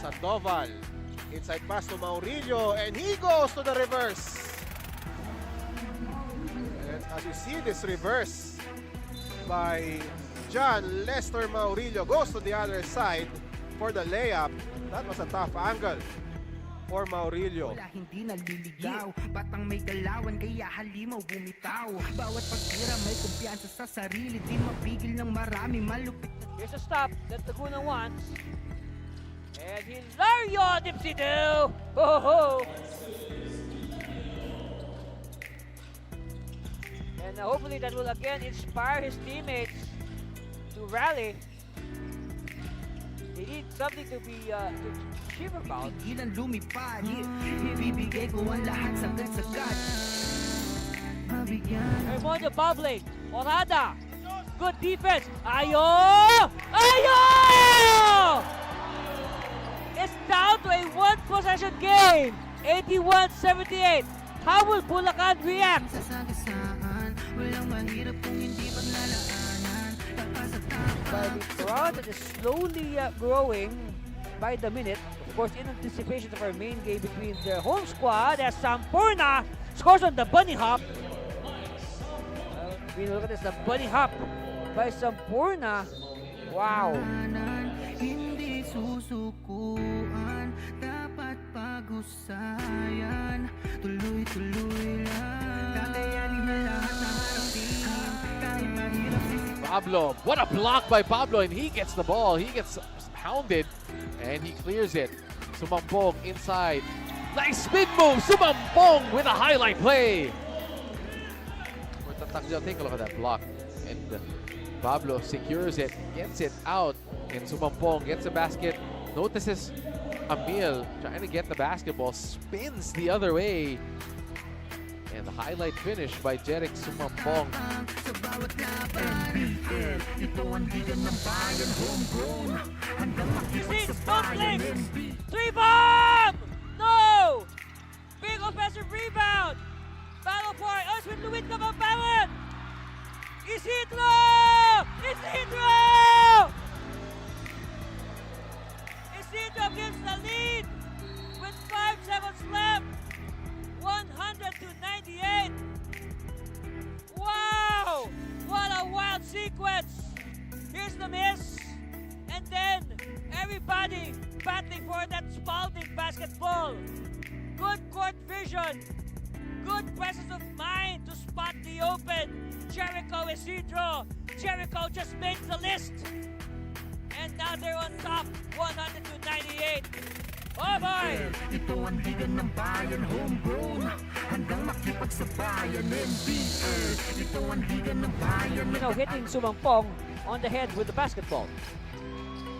Sandoval, inside pass to Maurillo, and he goes to the reverse. And as you see, this reverse by John Lester Maurillo goes to the other side for the layup. That was a tough angle for Maurillo. Hindi naliligaw, batang may galawan kaya halimaw bumitaw. Bawat pagtira may kumpiyansa sa sarili, di mapigil ng marami malupit. Here's a stop that Laguna wants. And Hilario Dipsy-do! Ho ho! And hopefully that will again inspire his teammates to rally. They need something to be to cheer about. Ilan lumipad, ibibigay ko ang lahat sagad-sagad. Hermoso Public, Orada, good defense. Ayo! Ayo! It's down to a one-possession game. 81-78. How will Bulacan react? But the crowd that is slowly growing by the minute. Of course, in anticipation of our main game between the home squad as Sampurna scores on the bunny hop. Look at this, the bunny hop by Sampurna. Wow. Hindi susukuan, dapat pag-usayan, tuloy-tuloy lang. Kakayanin na lahat ng harapin, kahit mahirap sisipan. Pablo. What a block by Pablo, and he gets the ball. He gets hounded, and he clears it. Sumampong inside. Nice spin move. Sumampong with a highlight play. For Tatak, take a look at that block. And Pablo secures it, gets it out, and Sumampong gets a basket. Notices Emil trying to get the basketball, spins the other way. And the highlight finish by Jeric Sumampong. NBL, ito ang liga ng bayan, homegrown. Handang makipagsabayan, NBL. 3-bomb! No! Big offensive rebound. Battle for us with Luis Kapapangan. Isidro! Isidro! Isidro gives the lead with 5 seconds left. 100 to 98. Wow! What a wild sequence. Here's the miss. And then everybody battling for that Spalding basketball. Good court vision. Good presence of mind to spot the open. Jericho Isidro. Jericho just made the list. And now they're on top, 100 to 98. Oh boy! Ito ang liga ng bayan, homegrown. Handang makipagsabayan, NBL. Ito ang liga ng bayan. Hitting Sumampong on the head with the basketball.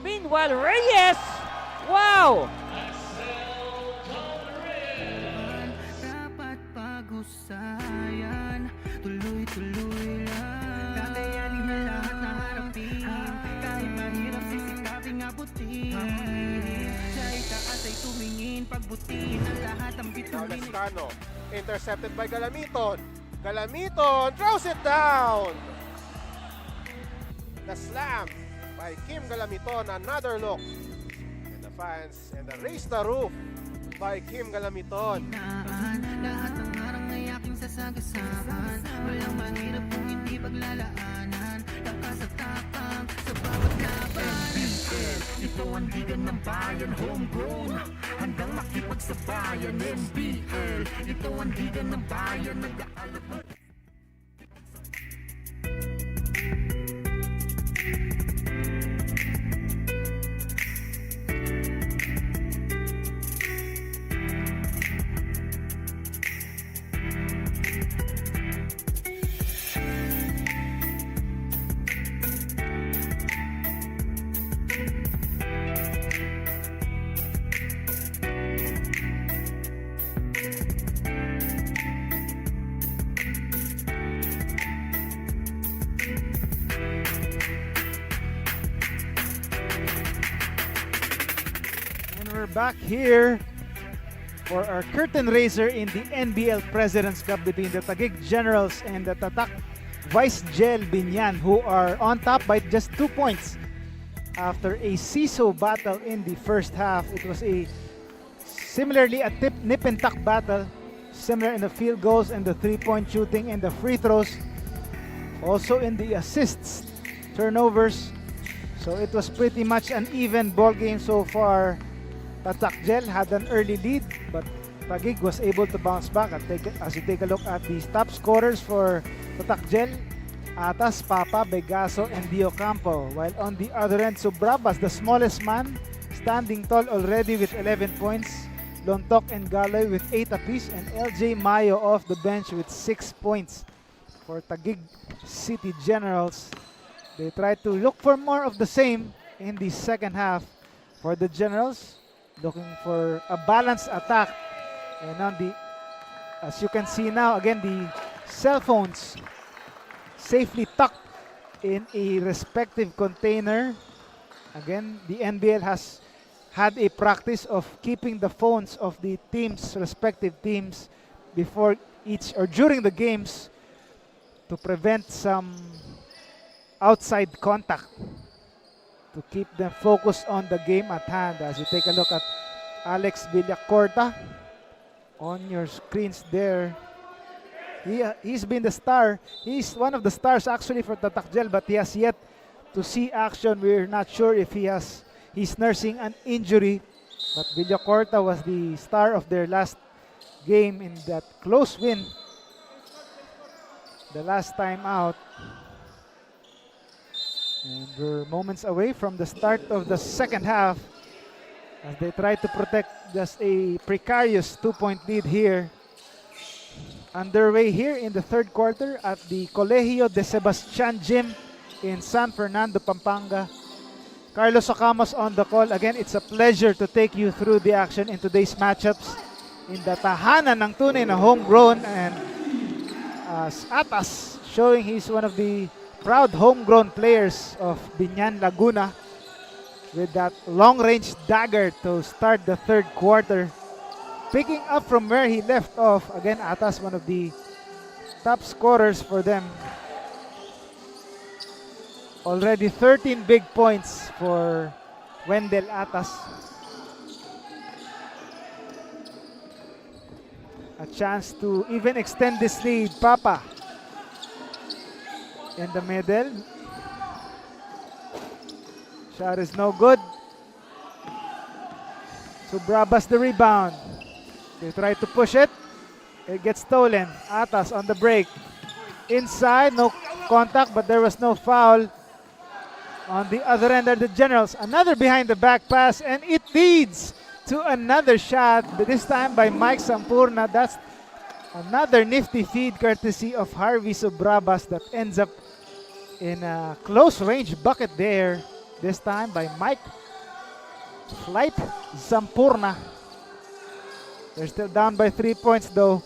Meanwhile, Reyes! Wow! Dapat pag-usayan, tuloy-tuloy lang. Kakayanin na lahat na harapin, kahit mahirap sisikaping abutin. Sa itaas ay tumingin, pagbutin ang lahat ang Now bituin. Lescano, intercepted by Galamiton. Galamiton throws it down. The slam by Kim Galamiton, another look. And the fans, and the raise the roof by Kim Galamiton. Lahat ng harang ay aking sasagasaan. Walang mahirap kung hindi paglalaanan. Lakas at tapang sa bawat laban. NBL, ito ang liga ng bayan, homegrown. Handang makipagsabayan, NBL. Ito ang liga ng bayan, nag-aalap ng We're back here for our curtain raiser in the NBL President's Cup between the Taguig Generals and the Tatak Vice Gel Biñan, who are on top by just 2 points. After a seesaw battle in the first half, it was similarly a nip and tuck battle, similar in the field goals and the three-point shooting and the free throws, also in the assists, turnovers. So it was pretty much an even ball game so far. Tatak Gel had an early lead, but Taguig was able to bounce back. As you take a look at the top scorers for Tatak Gel, Atas, Papa, Begaso, and Dio Campo. While on the other end, Subrabas, the smallest man, standing tall already with 11 points. Lontok and Galoy with 8 apiece, and LJ Mayo off the bench with 6 points. For Taguig City Generals, they tried to look for more of the same in the second half. For the Generals, looking for a balanced attack. And on the, as you can see now, again, the cell phones safely tucked in a respective container. Again, the NBL has had a practice of keeping the phones of the teams, respective teams, before each or during the games to prevent some outside contact, to keep them focused on the game at hand. As you take a look at Alex Villacorta on your screens there, he's been the star. He's one of the stars actually for Tatak Gel, but he has yet to see action. We're not sure if he's nursing an injury, but Villacorta was the star of their last game in that close win the last time out. And we're moments away from the start of the second half as they try to protect just a precarious 2-point lead here. Underway here in the third quarter at the Colegio de Sebastian Gym in San Fernando, Pampanga. Carlos Socamos on the call. Again, it's a pleasure to take you through the action in today's matchups in the tahanan ng tunay na homegrown, and Atas showing he's one of the proud homegrown players of Biñan, Laguna, with that long-range dagger to start the third quarter. Picking up from where he left off, again, Atas, one of the top scorers for them. Already 13 big points for Wendell Atas. A chance to even extend this lead. Papa in the middle. Shot is no good. Subrabas the rebound. They try to push it. It gets stolen. Atas on the break. Inside, no contact, but there was no foul. On the other end are the Generals. Another behind the back pass, and it leads to another shot, but this time by Mike Sampurna. That's another nifty feed courtesy of Harvey Subrabas that ends up in a close range bucket there. This time by Mike Flight Sampurna. They're still down by 3 points though.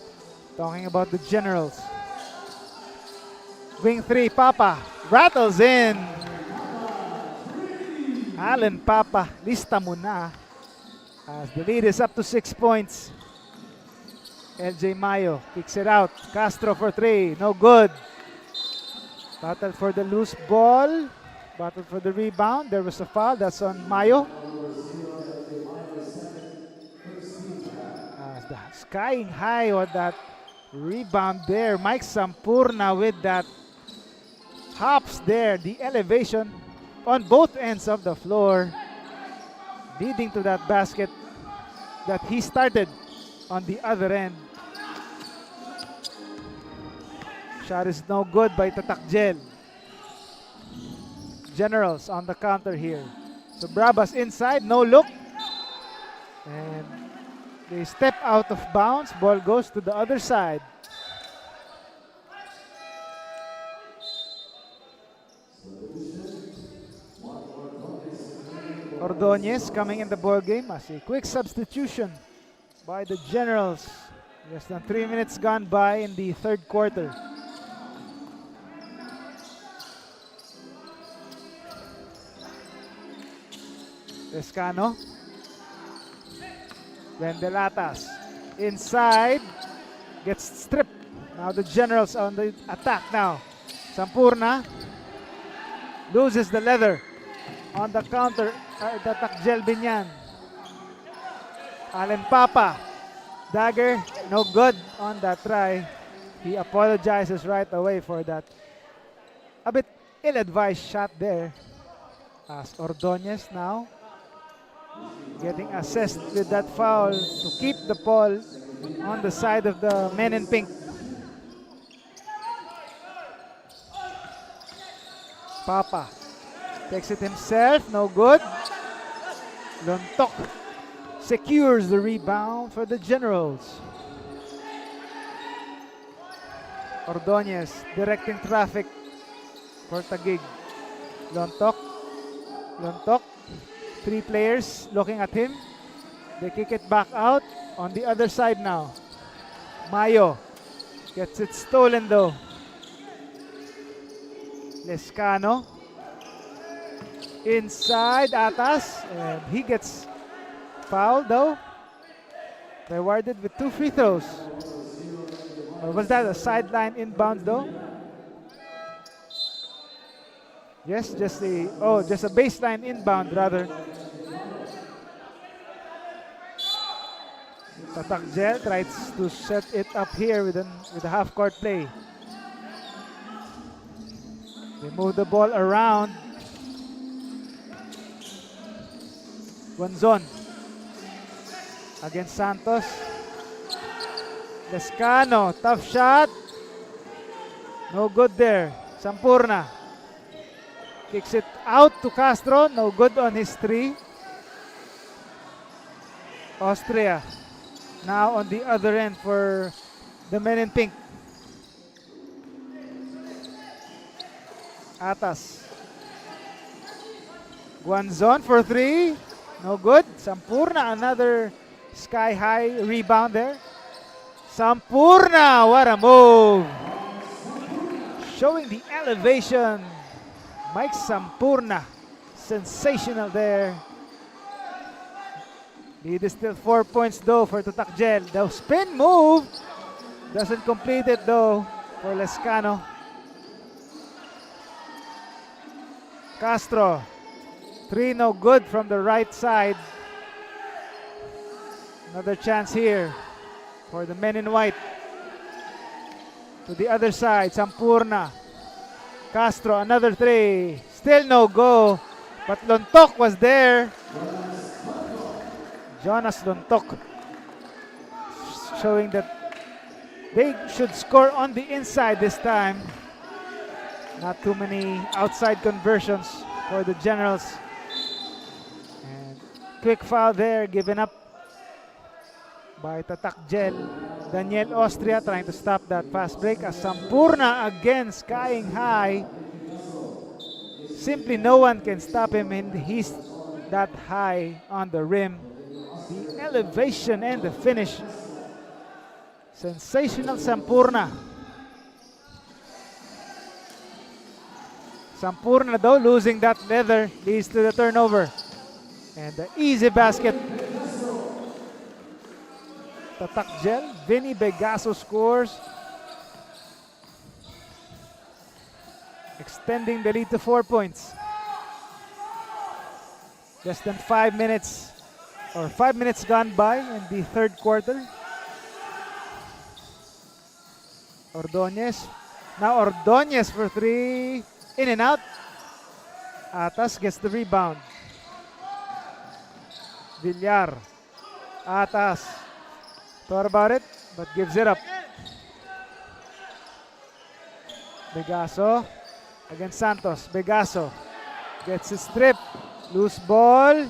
Talking about the Generals. Wing 3, Papa rattles in. Allen Papa, lista mo na. As the lead is up to 6 points. LJ Mayo kicks it out. Castro for 3, no good. Battle for the loose ball. Battle for the rebound. There was a foul. That's on Mayo. Skying high on that rebound there. Mike Sampurna with that hops there. The elevation on both ends of the floor, leading to that basket that he started on the other end. Shot is no good by Tatak. Generals on the counter here. So Brabas inside, no look. And they step out of bounds. Ball goes to the other side. Ordonez coming in the ball game as a quick substitution by the Generals. Less than 3 minutes gone by in the third quarter. Escano. Vendelatas inside, gets stripped. Now the Generals on the attack now. Sampurna loses the leather on the counter. Tatak Biñan. Allen Papa, dagger, no good on that try. He apologizes right away for that a bit ill-advised shot there. As Ordonez now getting assessed with that foul to keep the ball on the side of the men in pink. Papa takes it himself, no good. Lontok secures the rebound for the Generals. Ordonez directing traffic for Taguig. Lontok. 3 players looking at him. They kick it back out on the other side now. Mayo gets it stolen though. Lescano inside Atas, and he gets fouled though. Rewarded with 2 free throws. Or was that a sideline inbound though? Yes, just a baseline inbound rather. Tatak tries to set it up here with a half-court play. They move the ball around. Guanzon against Santos. Lescano, tough shot. No good there. Sampurna. Kicks it out to Castro. No good on his three. Austria now on the other end for the men in pink. Atas. Guanzon for three. No good. Sampurna, another sky high rebound there. Sampurna, what a move. Showing the elevation. Mike Sampurna. Sensational there. Lead is still 4 points though for Tatak Gel. The spin move doesn't complete it though for Lescano. Castro. Three no good from the right side. Another chance here for the men in white. To the other side, Sampurna. Castro, another three. Still no go. But Lontok was there. Jonas Lontok showing that they should score on the inside this time. Not too many outside conversions for the Generals. And quick foul there given up by Tatak Gel. Daniel Austria trying to stop that fast break as Sampurna again skying high. Simply no one can stop him, and he's that high on the rim. The elevation and the finish. Sensational Sampurna. Sampurna though losing that leather leads to the turnover. And the easy basket. Tatak Gel, Vinny Begaso scores. Extending the lead to 4 points. Less than 5 minutes, or 5 minutes gone by in the third quarter. Ordonez. Now Ordonez for three. In and out. Atas gets the rebound. Villar. Atas. Thought about it, but gives it up. Begaso against Santos. Begaso gets his strip. Loose ball.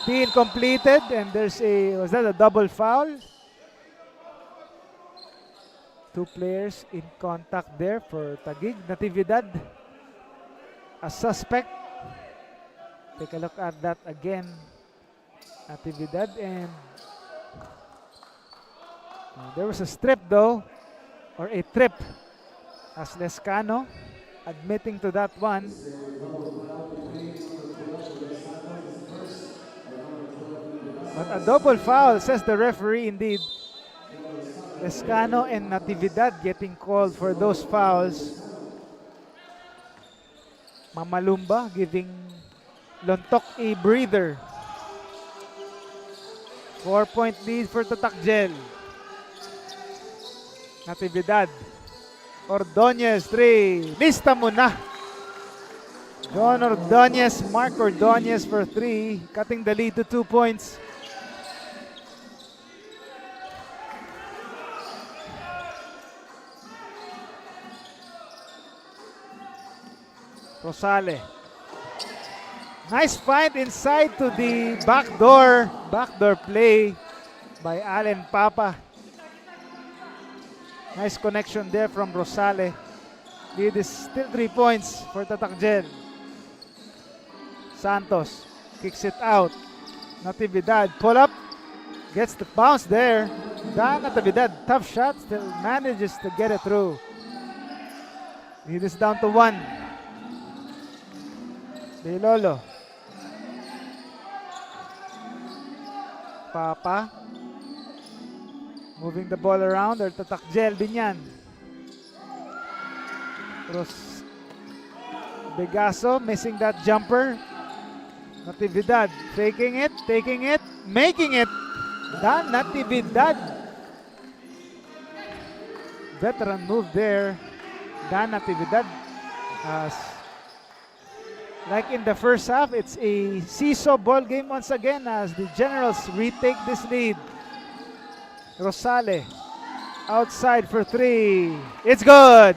Steal completed, and there's was that a double foul? Two players in contact there for Taguig. Natividad, a suspect. Take a look at that again. Natividad, and there was a strip though, or a trip, as Lescano admitting to that one. But a double foul, says the referee indeed. Lescano and Natividad getting called for those fouls. Mamalumba giving Lontok a breather. 4-point lead for Tatak Gel. Natividad. Ordonez, three. Lista mo na. John Ordonez, Mark Ordonez for three. Cutting the lead to 2 points. Rosale. Nice find inside to the backdoor. Backdoor play by Allen Papa. Nice connection there from Rosale. Lead is still 3 points for Tatak Gel. Santos kicks it out. Natividad pull up. Gets the bounce there. Natividad, tough shot, still manages to get it through. Lead is down to 1. Bilolo. Papa. Moving the ball around. Or Tatak Gel, Biñan. Begaso missing that jumper. Natividad faking it, taking it, making it. Dan Natividad. Veteran move there. Dan Natividad. Like in the first half, it's a seesaw ball game once again as the Generals retake this lead. Rosale outside for three. It's good.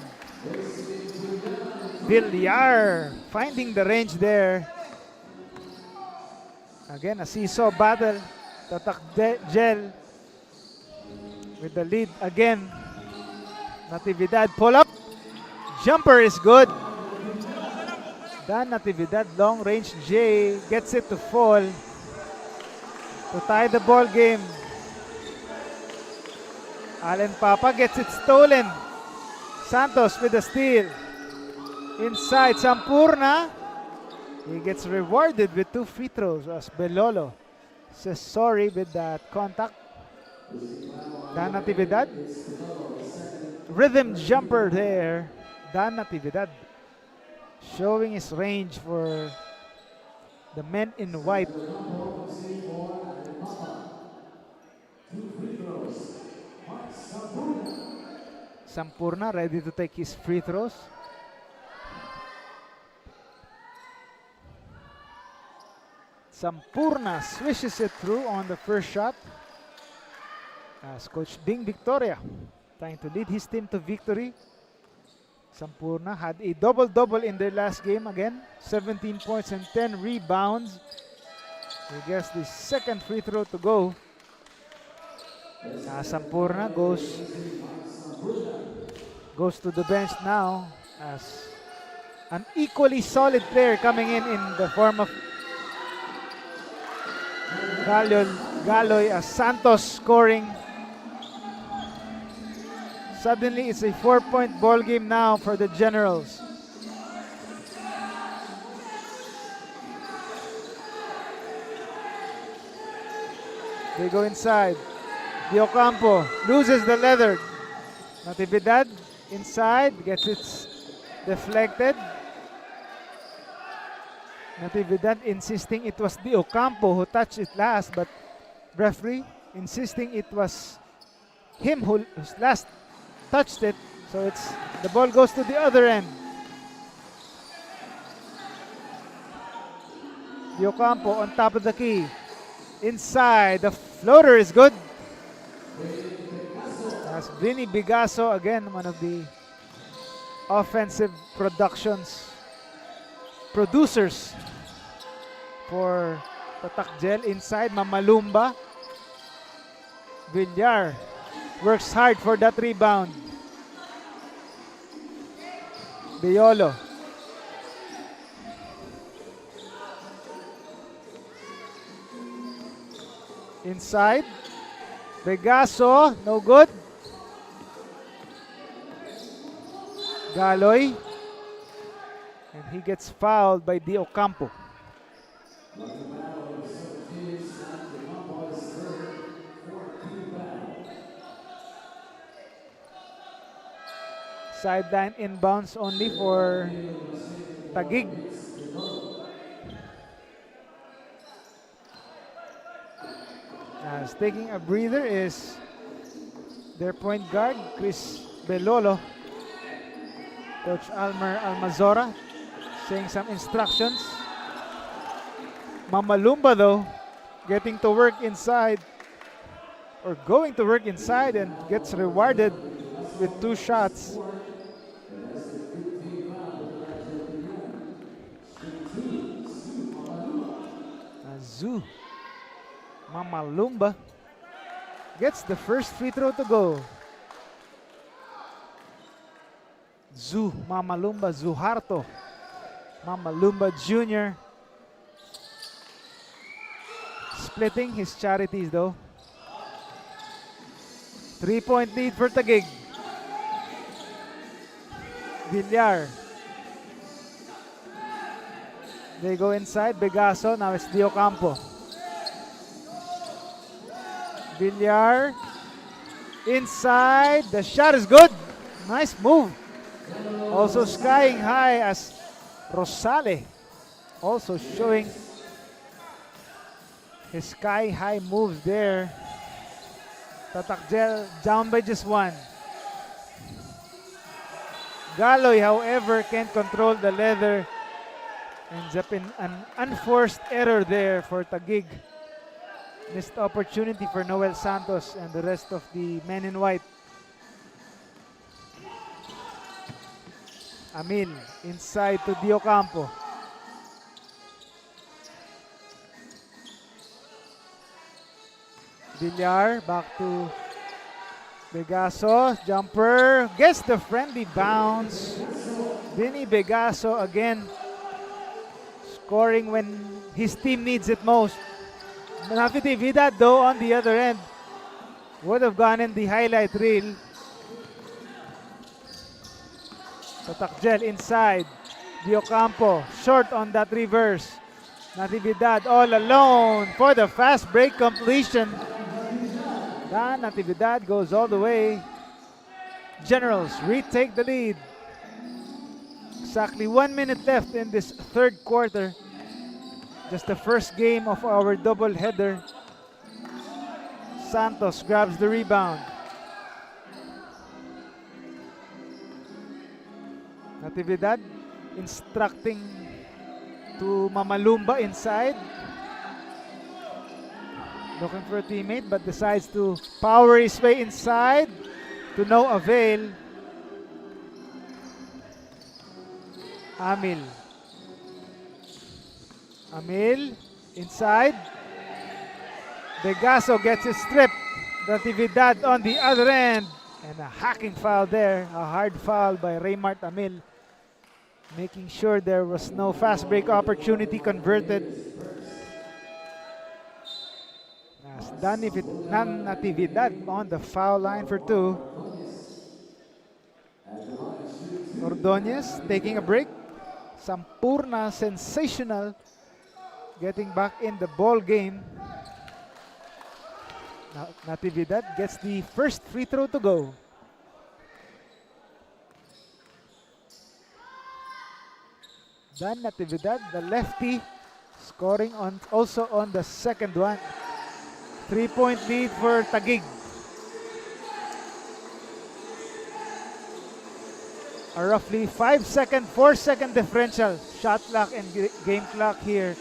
Villar finding the range there. Again, a seesaw battle. Tatak Gel with the lead again. Natividad pull up. Jumper is good. Dan Natividad, long range J, gets it to fall to tie the ball game. Allen Papa gets it stolen. Santos with the steal. Inside Sampurna. He gets rewarded with 2 free throws as Belolo says sorry with that contact. Dan Natividad. Rhythm jumper there. Dan Natividad showing his range for the men in white. Sampurna ready to take his free throws. Sampurna swishes it through on the first shot as Coach Ding Victoria trying to lead his team to victory. Sampurna had a double-double in their last game again. 17 points and 10 rebounds. He gets the second free throw to go. Sampurna goes to the bench now as an equally solid player coming in the form of Galoy as Santos scoring. Suddenly, it's a 4-point ball game now for the Generals. They go inside. De Ocampo loses the leather. Natividad inside, gets it deflected. Natividad insisting it was De Ocampo who touched it last, but referee insisting it was him who last touched it, so the ball goes to the other end. De Ocampo on top of the key. Inside, the floater is good. As Vinny Bigaso, again, one of the offensive producers for Tatak Gel. Inside, Mamalumba. Villar works hard for that rebound. Biolo. Inside. Begaso, no good. Galoy. And he gets fouled by De Ocampo. Sideline inbounds only for Taguig. As taking a breather is their point guard, Chris Belolo. Coach Almer Almazora saying some instructions. Mamalumba though, getting to work inside or going to work inside and gets rewarded with 2 shots. Mamalumba gets the first free throw to go. Mamalumba Zuharto. Mamalumba Jr. Splitting his charities though. 3-point lead for Taguig. Villar. They go inside. Begaso. Now it's De Ocampo. Villar inside. The shot is good. Nice move. Also skying high as Rosale. Also showing his sky high moves there. Tatak Gel down by just 1. Galoy, however, can't control the leather. Ends up in an unforced error there for Taguig. Missed opportunity for Noel Santos and the rest of the men in white. Amil inside to Diocampo. Villar back to Begaso. Jumper gets the friendly bounce. Vinny Begaso again scoring when his team needs it most. Natividad though on the other end would have gone in the highlight reel. Tatak inside. Diocampo short on that reverse. Natividad all alone for the fast break completion. Dan Natividad goes all the way. Generals retake the lead. Exactly 1 minute left in this third quarter. Just the first game of our doubleheader. Santos grabs the rebound. Natividad instructing to Mamalumba inside. Looking for a teammate but decides to power his way inside to no avail. Amil inside. Begaso gets it stripped. Natividad on the other end. And a hacking foul there. A hard foul by Raymart Amil. Making sure there was no fast break opportunity converted. As Natividad on the foul line for 2. Ordonez taking a break. Sampurna sensational. Getting back in the ball game. Now, Natividad gets the first free throw to go. Dan Natividad, the lefty, scoring on also on the second one. 3-point lead for Taguig. A roughly 5-second, 4-second differential. Shot clock and game clock here.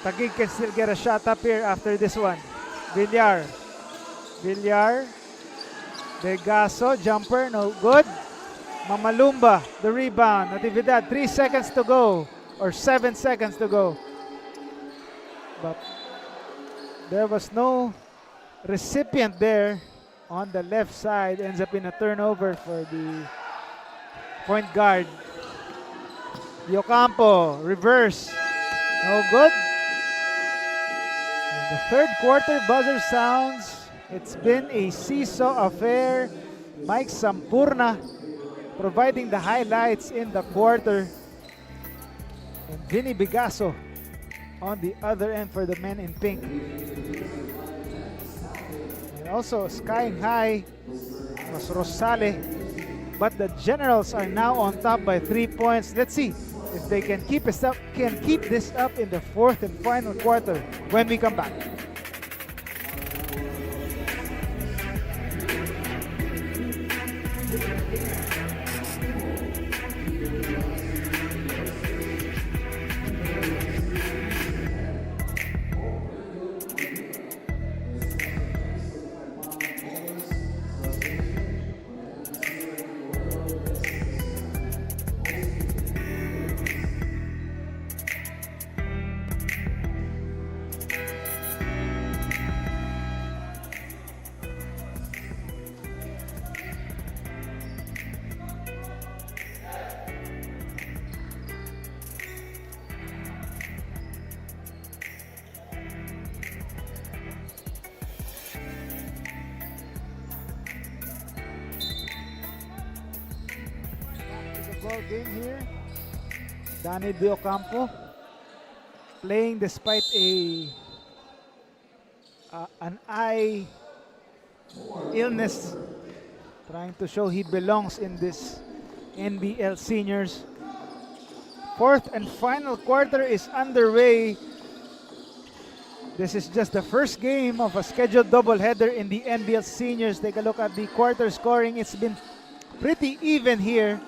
Taguig can still get a shot up here after this one. Villar. Begaso, jumper, no good. Mamalumba, the rebound. Natividad, 3 seconds to go. Or 7 seconds to go. But there was no recipient there on the left side. Ends up in a turnover for the point guard. Diocampo, reverse. No good. And the third quarter buzzer sounds. It's been a seesaw affair. Mike Sampurna providing the highlights in the quarter. And Vinny Begaso on the other end for the men in pink. And also skying high was Rosale. But the Generals are now on top by 3 points. Let's see if they can keep this up in the fourth and final quarter when we come back. Ball game here. Danny Diocampo playing despite an eye illness, trying to show he belongs in this NBL seniors. Fourth and final quarter is underway. This is just the first game of a scheduled doubleheader in the NBL seniors. Take a look at the quarter scoring. It's been pretty even here.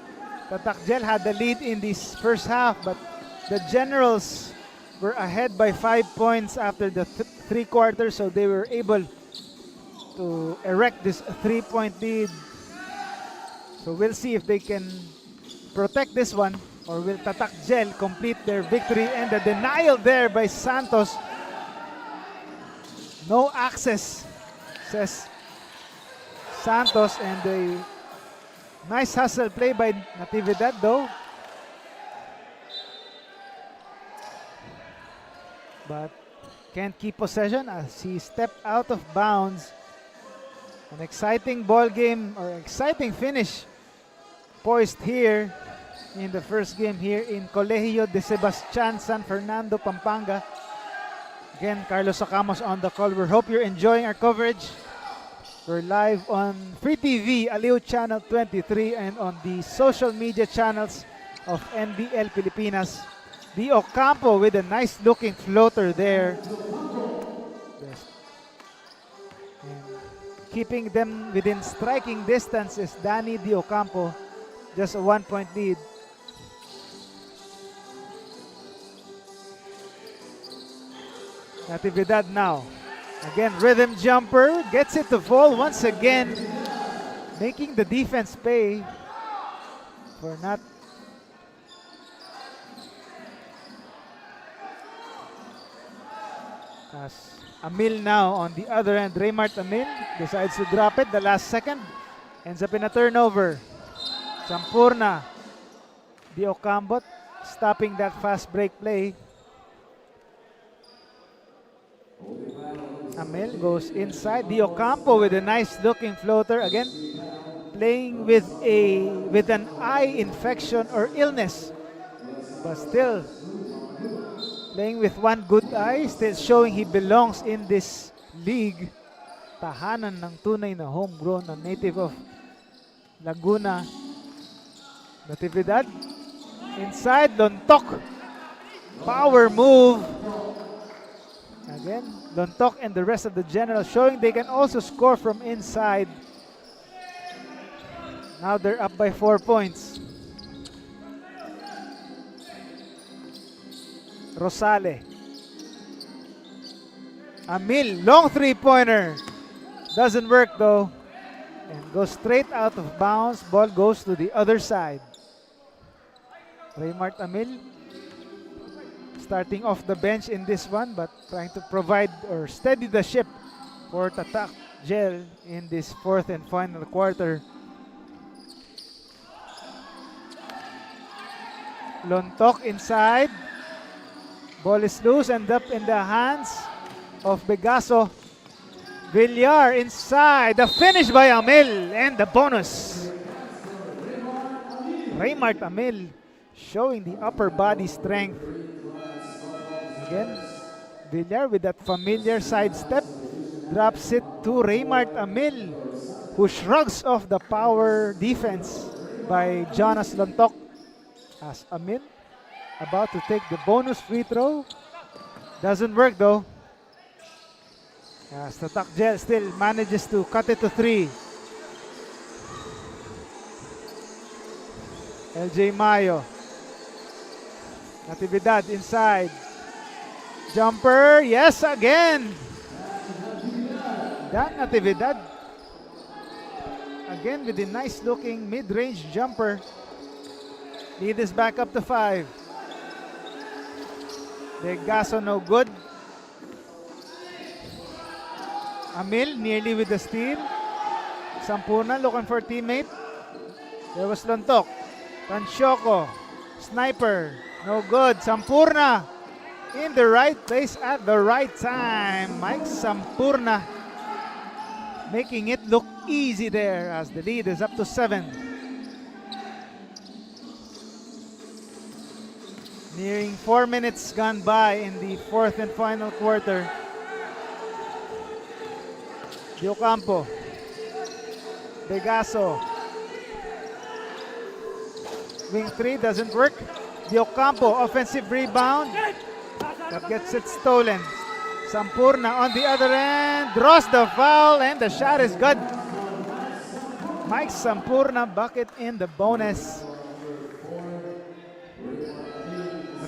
Tatak had the lead in this first half, but the Generals were ahead by 5 points after the 3 quarters, so they were able to erect this 3-point lead. So we'll see if they can protect this one, or will Tatak Gel complete their victory. And the denial there by Santos. No access, says Santos, and a nice hustle play by Natividad though. But can't keep possession as he stepped out of bounds. An exciting ball game, or exciting finish poised here in the first game here in Colegio de Sebastian, San Fernando, Pampanga. Again, Carlos Sacamos on the call. We hope you're enjoying our coverage. We're live on Free TV, Aliw Channel 23, and on the social media channels of NBL Pilipinas. The Ocampo with a nice looking floater there. Yes. And keeping them within striking distance is Danny Di Ocampo. Just a 1-point lead. Natividad now. Again, rhythm jumper. Gets it to fall once again. Making the defense pay for not. As Amil now on the other end. Raymart Amil decides to drop it the last second. Ends up in a turnover. Sampurna. Di Ocampo stopping that fast break play. Amil goes inside. Di Ocampo with a nice looking floater. Again, playing with an eye infection or illness. But still playing with one good eye. Still showing he belongs in this league. Tahanan ng tunay na homegrown na native of Laguna. Natividad. Inside, Lontok. Power move. Again, Lontok and the rest of the general showing they can also score from inside. Now they're up by 4 points. Rosale. Amil, long three-pointer. Doesn't work though. And goes straight out of bounds. Ball goes to the other side. Raymart Amil starting off the bench in this one, but trying to provide or steady the ship for Tatak Gel in this fourth and final quarter. Lontok inside. Ball is loose and up in the hands of Begaso. Villar inside. The finish by Amil and the bonus. Raymart Amil showing the upper body strength. Again, Villar with that familiar sidestep drops it to Raymart Amil, who shrugs off the power defense by Jonas Lontok. As Amil about to take the bonus free throw. Doesn't work though. As Tatak Gel still manages to cut it to 3. LJ Mayo. Natividad inside. Jumper, yes again. That Natividad. Again with a nice looking mid-range jumper. Lead is back up to 5. Begaso no good. Amil nearly with the steal. Sampurna looking for teammate. There was Lontok. Tansyoko. Sniper. No good. Sampurna in the right place at the right time. Mike Sampurna making it look easy there as the lead is up to 7. Nearing 4 minutes gone by in the fourth and final quarter. Di Ocampo. Begaso. Wing 3 doesn't work. Di Ocampo, offensive rebound. That gets it stolen. Sampurna on the other end. Draws the foul and the shot is good. Mike Sampurna bucket in the bonus.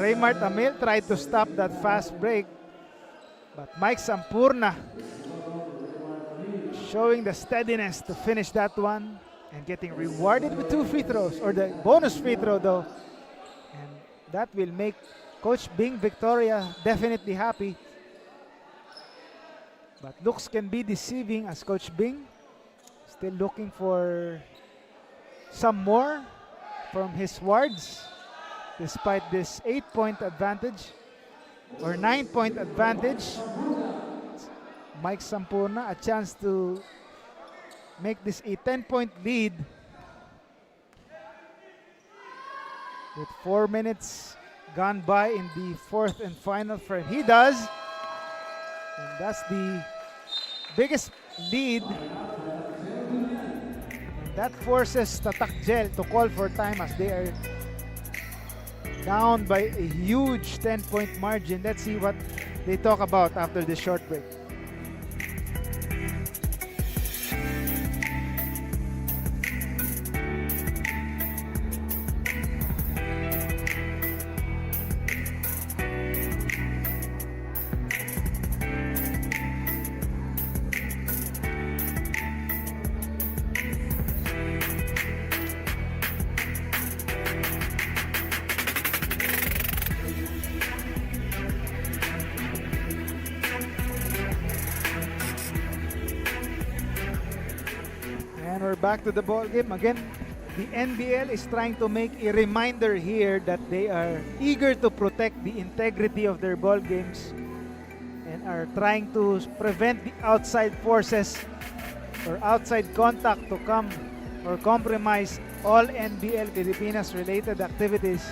Raymart Amil tried to stop that fast break. But Mike Sampurna showing the steadiness to finish that one. and getting rewarded with 2 free throws, or the bonus free throw though. And that will make Coach Bing Victoria definitely happy. But looks can be deceiving as Coach Bing still looking for some more from his wards despite this 8-point advantage or 9-point advantage. Mike Sampurna a chance to make this a 10-point lead with 4 minutes gone by in the 4th and final frame. He does, and that's the biggest lead. And that forces Tatak Gel to call for time as they are down by a huge 10-point margin. Let's see what they talk about after this short break. And we're back to the ball game again. The NBL is trying to make a reminder here that they are eager to protect the integrity of their ball games and are trying to prevent the outside forces or outside contact to come or compromise all NBL Filipinas related activities.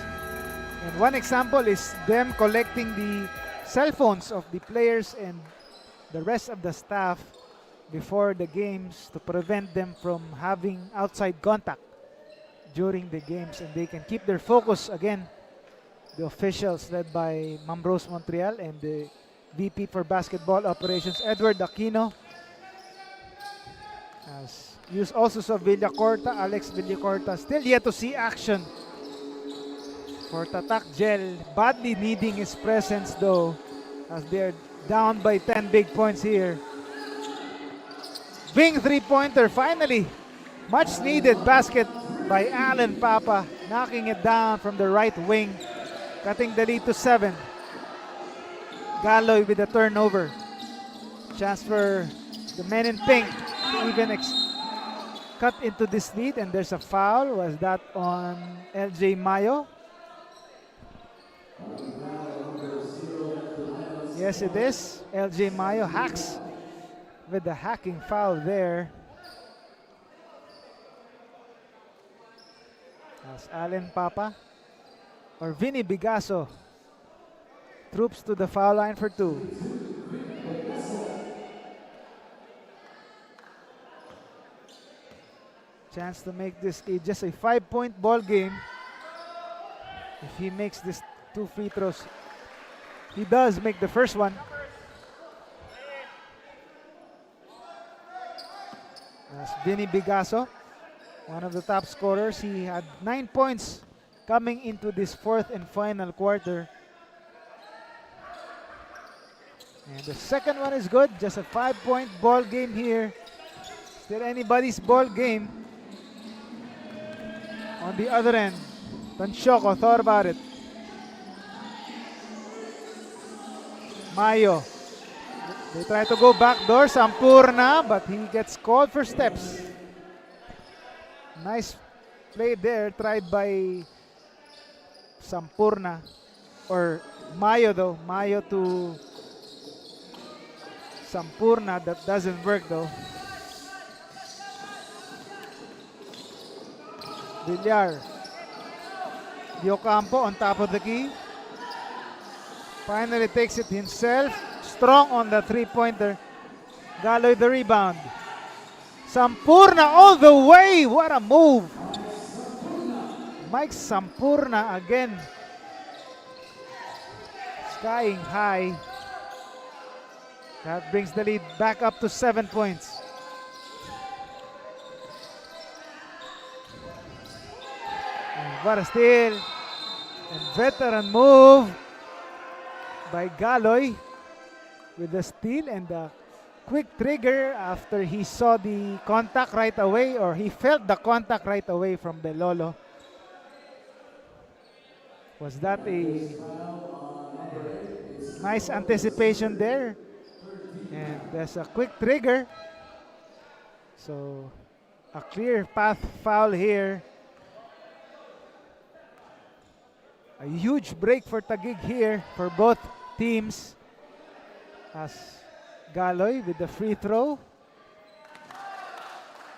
And one example is them collecting the cell phones of the players and the rest of the staff before the games to prevent them from having outside contact during the games, and they can keep their focus again. The officials led by Mambros Montreal and the VP for Basketball Operations, Edward Aquino. As you also saw Villacorta, Alex Villacorta, still yet to see action for Tatak Gel, badly needing his presence though, as they're down by 10 big points here. Bing three-pointer, finally. Much needed basket by Alan Papa, knocking it down from the right wing, cutting the lead to 7. Galoy with a turnover. Chance for the men in pink to even cut into this lead, and there's a foul. Was that on LJ Mayo? Yes, it is. LJ Mayo hacks with the hacking foul there. As Allen Papa or Vinny Bigaso troops to the foul line for 2. Chance to make this just a 5-point ball game. If he makes this 2 free throws, he does make the first one. That's Vinny Bigaso, one of the top scorers. He had 9 points coming into this 4th and final quarter. And the second one is good. Just a 5-point ball game here. Still anybody's ball game. On the other end, Tansyoko thought about it. Mayo. They try to go backdoor, Sampurna, but he gets called for steps. Nice play there, tried by Sampurna, or Mayo though. Mayo to Sampurna, that doesn't work though. Villar. Diocampo on top of the key. Finally takes it himself. Strong on the 3-pointer. Galoy the rebound. Sampurna all the way. What a move. Mike Sampurna again. Skying high. That brings the lead back up to 7 points. And what a steal. And veteran move by Galoy with the steal and the quick trigger after he saw the contact right away, or he felt the contact right away from Belolo. Was that a nice anticipation there? And there's a quick trigger. So a clear path foul here. A huge break for Taguig here for both teams. As Galoy with the free throw.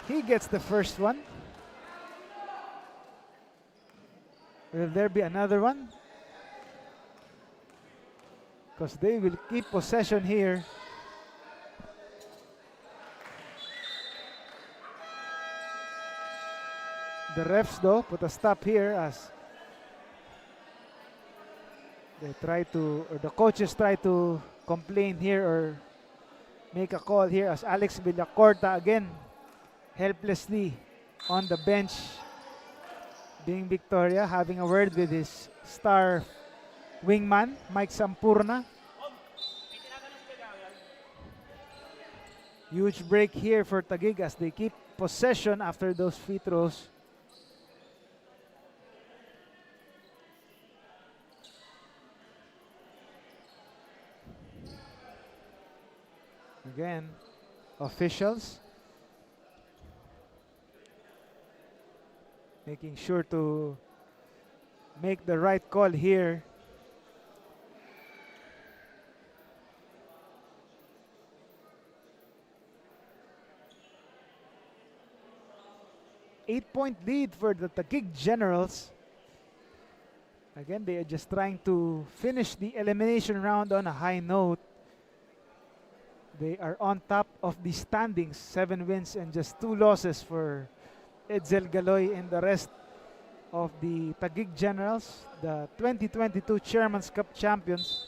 He gets the first one. Will there be another one? Because they will keep possession here. The refs though put a stop here as they try to, or the coaches try to complain here or make a call here as Alex Villacorta again helplessly on the bench, being Victoria, having a word with his star wingman, Mike Sampurna. Huge break here for Taguig as they keep possession after those free throws. Again, officials making sure to make the right call here. Eight-point lead for the Taguig Generals. Again, they are just trying to finish the elimination round on a high note. They are on top of the standings, 7 wins and just 2 losses for Edsel Galoy and the rest of the Taguig Generals, the 2022 Chairman's Cup champions.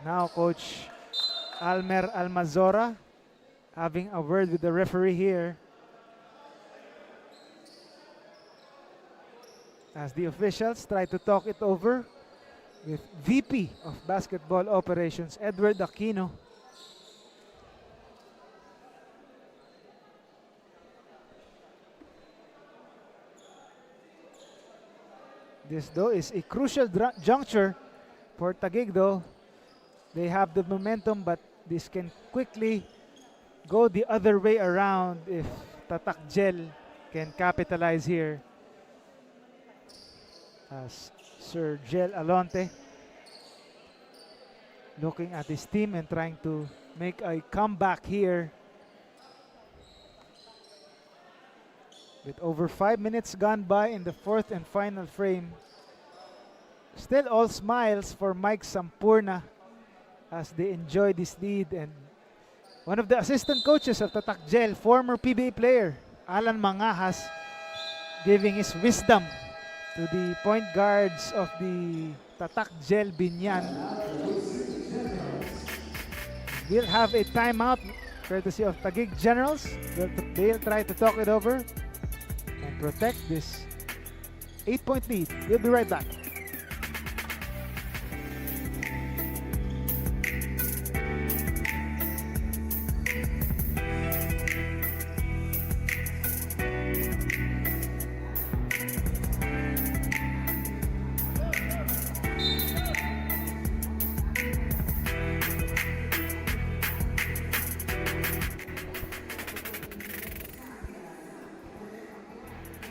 Now Coach Almer Almazora having a word with the referee here as the officials try to talk it over with VP of Basketball Operations, Edward Aquino. This though is a crucial juncture for Taguig though. They have the momentum, but this can quickly go the other way around if Tatak Gel can capitalize here. As Sir Gel Alonte looking at his team and trying to make a comeback here. With over 5 minutes gone by in the 4th and final frame. Still all smiles for Mike Sampurna as they enjoy this lead, and one of the assistant coaches of Tatak Gel, former PBA player Alan Mangahas, giving his wisdom to the point guards of the Tatak Gel Biñan. We'll have a timeout courtesy of Taguig Generals. They'll try to talk it over and protect this 8-point lead. We'll be right back.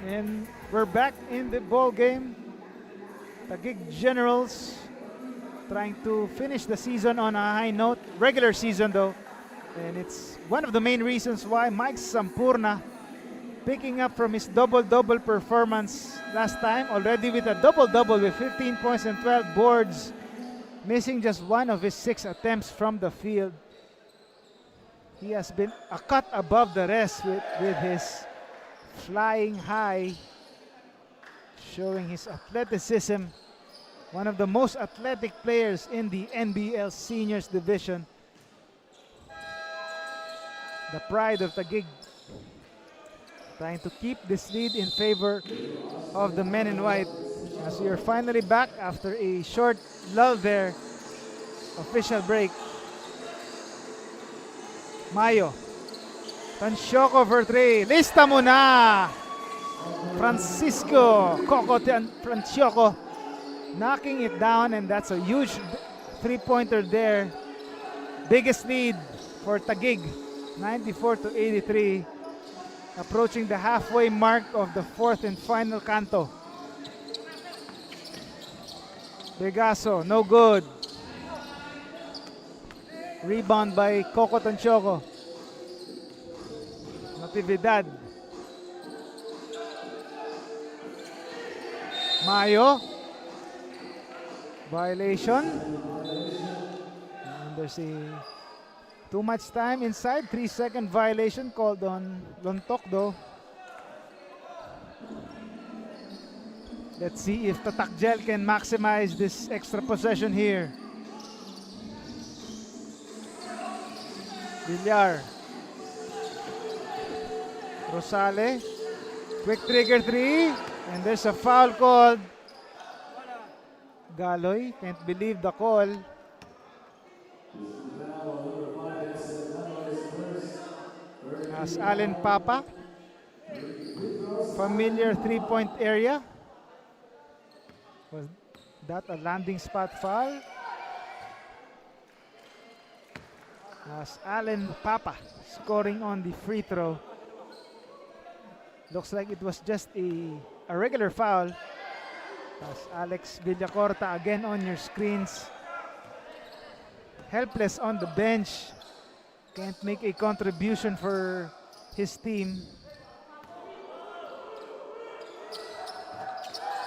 And we're back in the ball game. Taguig Generals trying to finish the season on a high note, regular season though. And it's one of the main reasons why Mike Sampurna, picking up from his double-double performance last time, already with a double-double with 15 points and 12 boards, missing just one of his 6 attempts from the field. He has been a cut above the rest with his flying high, showing his athleticism. One of the most athletic players in the NBL Seniors Division. The pride of Taguig, trying to keep this lead in favor of the men in white. As we are finally back after a short lull there. Official break. Mayo. Tansyoko for 3. Lista mo na! Francisco Coco Francioko knocking it down, and that's a huge three-pointer there. Biggest lead for Taguig, 94-83. Approaching the halfway mark of the fourth and final canto. Begaso, no good. Rebound by Coco Tanchoco. Natividad. Mayo. Violation. And there's too much time inside. 3-second violation called on Lontok though. Let's see if Tatak can maximize this extra possession here. Villar. Rosale. Quick trigger 3. And there's a foul called. Galoy. Can't believe the call. As Allen Papa. Familiar three-point area. Was that a landing spot foul? As Allen Papa scoring on the free throw. Looks like it was just a regular foul. As Alex Villacorta again on your screens. Helpless on the bench. Can't make a contribution for his team.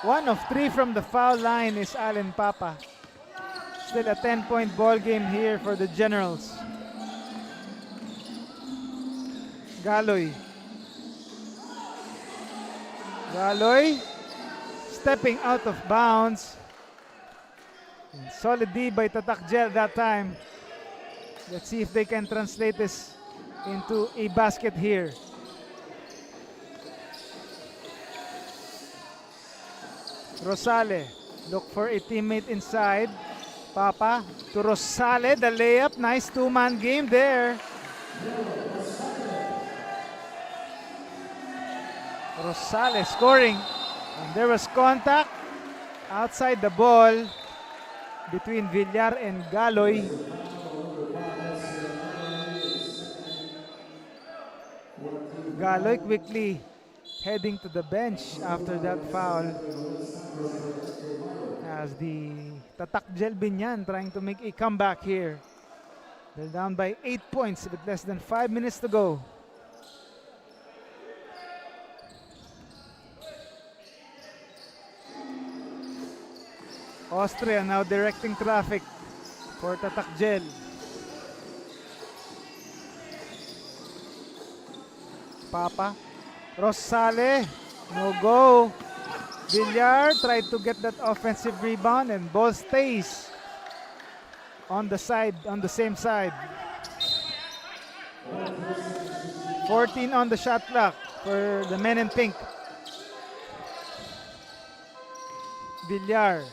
1 of 3 from the foul line is Allen Papa. Still a 10-point ball game here for the Generals. Galoy. Galoy stepping out of bounds. And solid D by Tatak that time. Let's see if they can translate this into a basket here. Rosale, look for a teammate inside. Papa to Rosale, the layup. Nice two-man game there. Rosale scoring. And there was contact outside the ball between Villar and Galoy. Galoy quickly heading to the bench after that foul. As the Tatak Biñan trying to make a comeback here. They're down by 8 points with less than 5 minutes to go. Austria now directing traffic for Tatak Gel. Papa. Rosale. No go. Villar tried to get that offensive rebound and ball stays on the side, on the same side. 14 on the shot clock for the men in pink. Villar.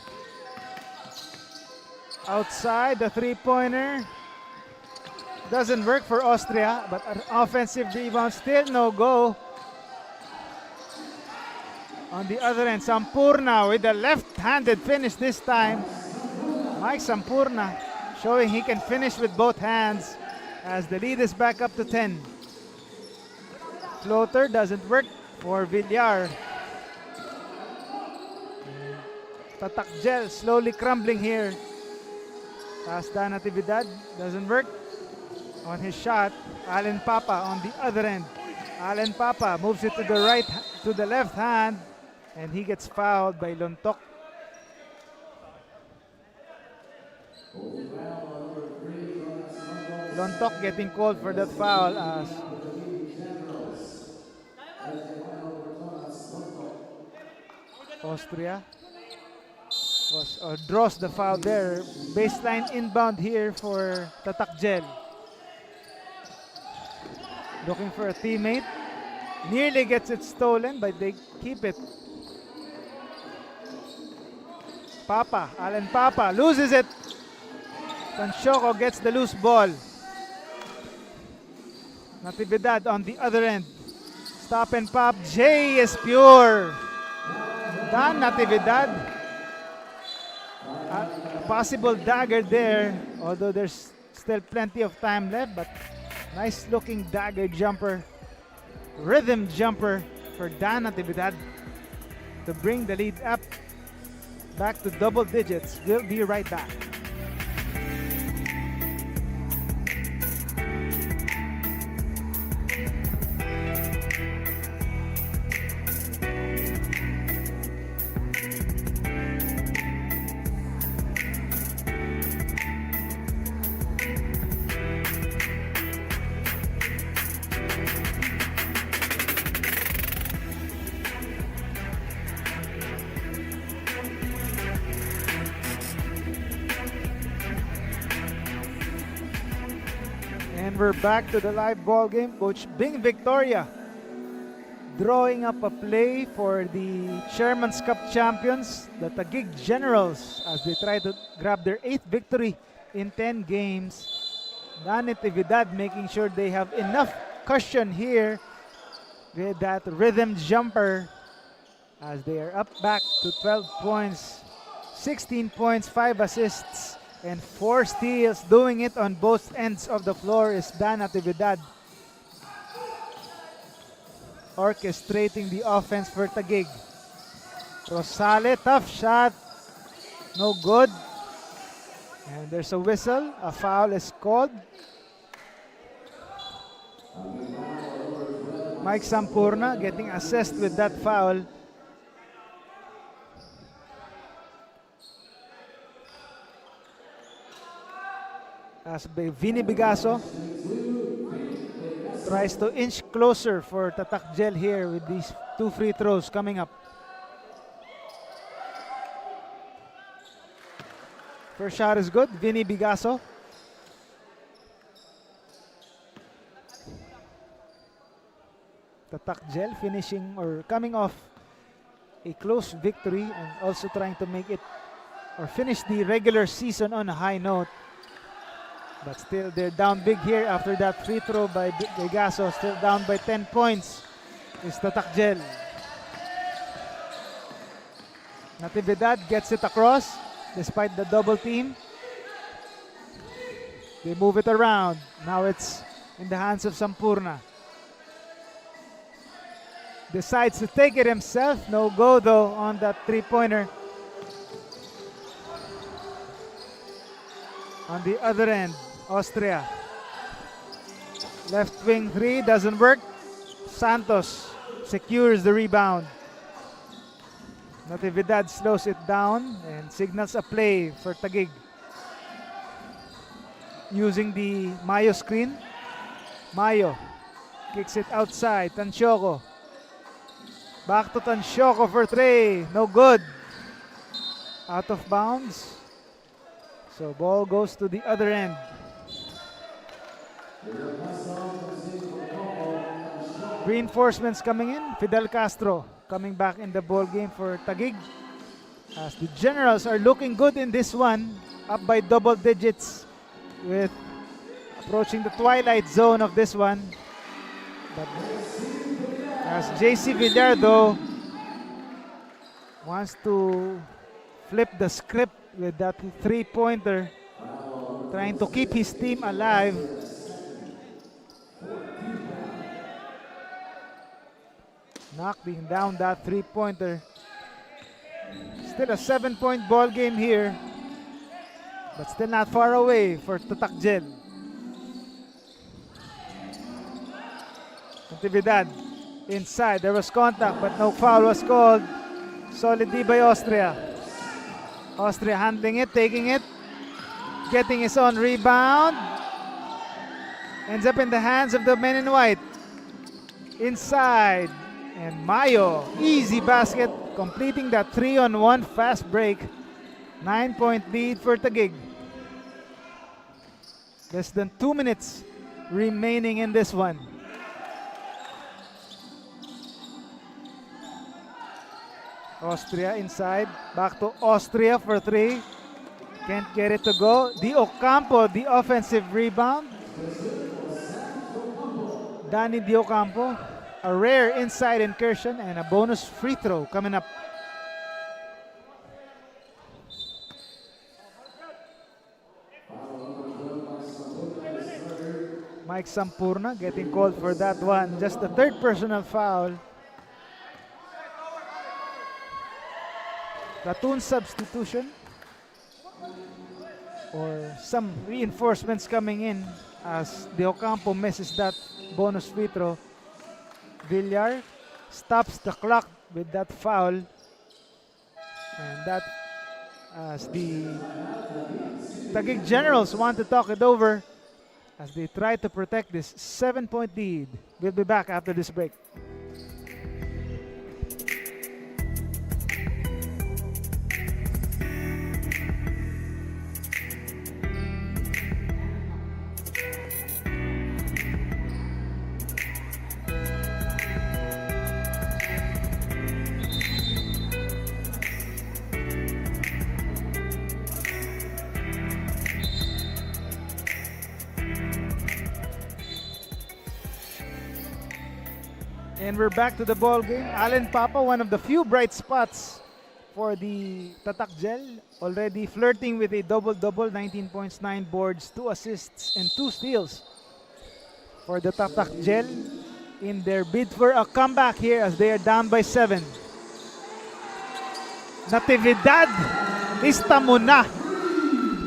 Outside, the three-pointer. Doesn't work for Austria, but an offensive rebound still no go. On the other end, Sampurna with a left-handed finish this time. Mike Sampurna showing he can finish with both hands as the lead is back up to 10. Floater doesn't work for Villar. Tatak Gel slowly crumbling here. Tasda Natividad doesn't work on his shot. Allen Papa on the other end. Allen Papa moves it to the right, to the left hand, and he gets fouled by Lontok. Lontok getting called for that foul as Austria draws the foul there. Baseline inbound here for Tatak Gel. Looking for a teammate. Nearly gets it stolen, but they keep it. Papa, Allen Papa loses it. Tansyoko gets the loose ball. Natividad on the other end. Stop and pop. J is pure. Dan Natividad. A possible dagger there, although there's still plenty of time left, but nice looking dagger jumper. Rhythm jumper for Dan Natividad to bring the lead up back to double digits. We'll be right back. And we're back to the live ball game. Coach Bing Victoria drawing up a play for the Chairman's Cup champions, the Taguig Generals, as they try to grab their 8th victory in 10 games. Natividad making sure they have enough cushion here with that rhythm jumper as they are up back to 12 points, 16 points, 5 assists, and 4 steals. Doing it on both ends of the floor is Dan Natividad, orchestrating the offense for Taguig. Rosale, tough shot, no good. And there's a whistle, a foul is called. Mike Sampurna getting assessed with that foul. As Vinny Bigaso tries to inch closer for Tatak Gel here with these 2 free throws coming up. First shot is good, Vinny Bigaso. Tatak Gel finishing or coming off a close victory and also trying to make it or finish the regular season on a high note. But still, they're down big here after that free throw by Bigaso. Still down by 10 points is Tatak Gel. Natividad gets it across despite the double team. They move it around. Now it's in the hands of Sampurna. Decides to take it himself. No go though on that 3-pointer. On the other end, Austria. Left wing 3 doesn't work. Santos secures the rebound. Natividad slows it down and signals a play for Taguig. Using the Mayo screen. Mayo kicks it outside. Tansyoko. Back to Tansyoko for 3. No good. Out of bounds. So ball goes to the other end. Reinforcements coming in. Fidel Castro coming back in the ball game for Taguig. As the Generals are looking good in this one. Up by double digits with approaching the twilight zone of this one. But as JC Villardo wants to flip the script with that 3-pointer, trying to keep his team alive. Knocking down that 3-pointer. Still a 7-point ball game here, but still not far away for Tatak Gel. Natividad inside. There was contact, but no foul was called. Solid D by Austria. Austria handling it, taking it, getting his own rebound. Ends up in the hands of the men in white. Inside. And Mayo, easy basket, completing that 3-on-1 fast break. 9-point lead for Taguig. Less than 2 minutes remaining in this one. Austria inside. Back to Austria for 3. Can't get it to go. Di Ocampo, the offensive rebound. Danny Di Ocampo. A rare inside incursion and a bonus free throw coming up. Mike Sampurna getting called for that one. Just the third personal foul. Platoon substitution. Or some reinforcements coming in as Di Ocampo misses that bonus free throw. Villar stops the clock with that foul. And that as the Taguig Generals want to talk it over as they try to protect this 7-point lead. We'll be back after this break. And we're back to the ball game. Allen Papa, one of the few bright spots for the Tatak Gel, already flirting with a double-double, 19 points, 9 boards, 2 assists, and 2 steals for the Tatak Gel in their bid for a comeback here as they are down by 7. Natividad, lista mo na.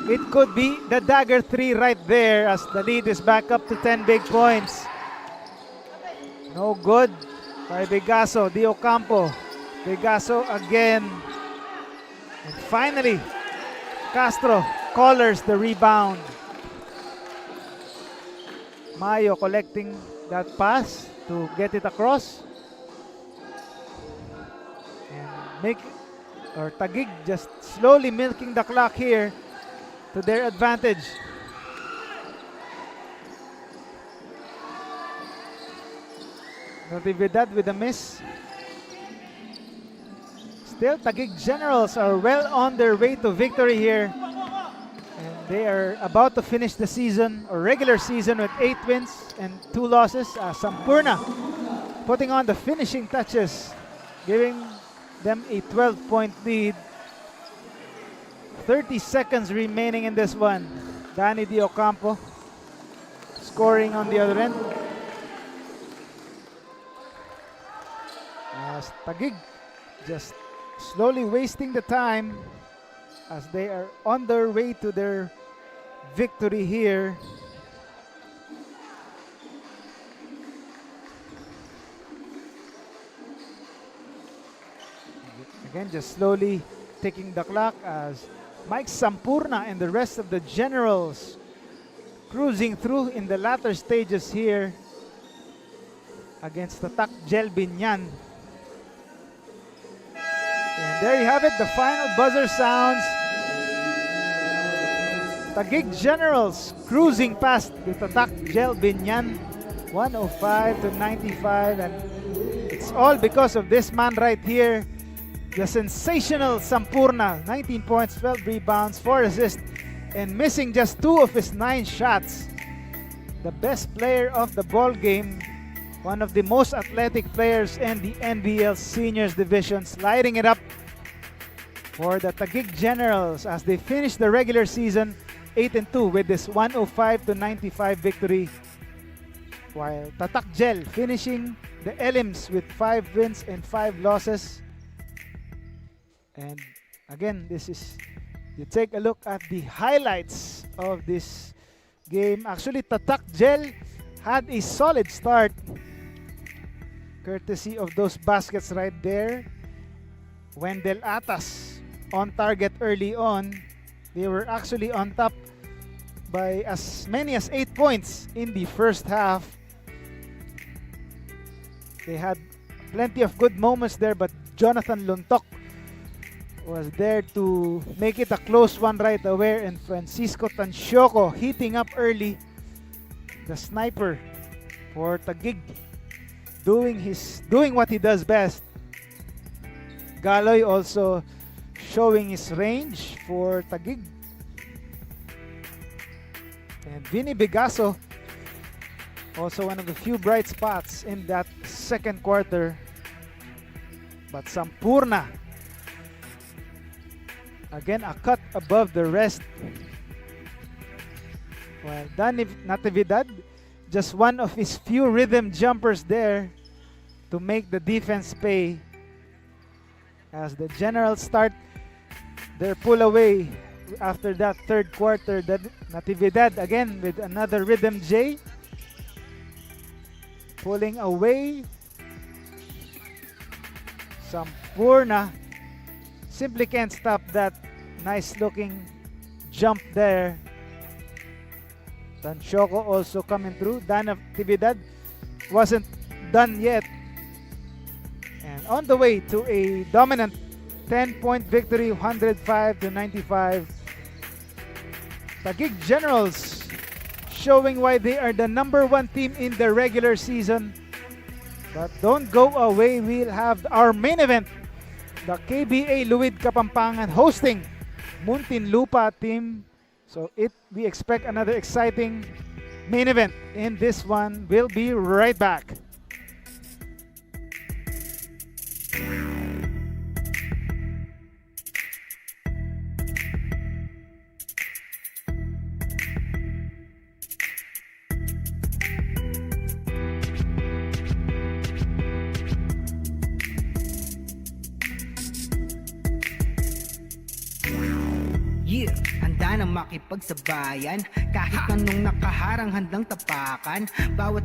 It could be the dagger 3 right there as the lead is back up to 10 big points. No good by Begaso, Di Ocampo. Begaso again. And finally, Castro collars the rebound. Mayo collecting that pass to get it across. And Taguig just slowly milking the clock here to their advantage. Natividad with a miss. Still, Taguig Generals are well on their way to victory here. And they are about to finish the season, or regular season, with 8 wins and 2 losses. Sampurna putting on the finishing touches, giving them a 12-point lead. 30 seconds remaining in this one. Danny Di Ocampo scoring on the other end. As Taguig just slowly wasting the time as they are on their way to their victory here. Again, just slowly ticking the clock as Mike Sampurna and the rest of the Generals cruising through in the latter stages here against Tatak Gel Biñan. And there you have it, the final buzzer sounds. Taguig Generals cruising past the Tatak Gel Biñan, 105-95, and it's all because of this man right here, the sensational Sampurna. 19 points, 12 rebounds, 4 assists, and missing just 2 of his 9 shots. The best player of the ball game, one of the most athletic players in the NBL Seniors Divisions, lighting it up for the Taguig Generals as they finish the regular season 8-2 with this 105-95 victory, while Tatak Gel finishing the Elims with 5 wins and 5 losses. And again, this is, you take a look at the highlights of this game. Actually, Tatak Gel had a solid start, courtesy of those baskets right there. Wendell Atas on target early on. They were actually on top by as many as 8 points in the first half. They had plenty of good moments there, but Jonathan Luntok was there to make it a close one right away, and Francisco Tanshoco heating up early. The sniper for Taguig doing what he does best, Galoy also showing his range for Taguig. And Vinny Bigaso, also one of the few bright spots in that second quarter. But Sampurna, again a cut above the rest. Well, Natividad, just one of his few rhythm jumpers there to make the defense pay. As the Generals start their pull away after that third quarter, Natividad again with another rhythm J. Pulling away. Sampurna simply can't stop that nice looking jump there. Tanchoco also coming through. Natividad wasn't done yet. And on the way to a dominant 10-point victory, 105-95. Taguig Generals showing why they are the #1 team in the regular season. But don't go away, we'll have our main event. The KBA Luwid Kapampangan hosting Muntinlupa team. So we expect another exciting main event in this one. We'll be right back. Yeah, handa na makipagsabayan. Kahit anong nakaharang handang tapakan. Bawat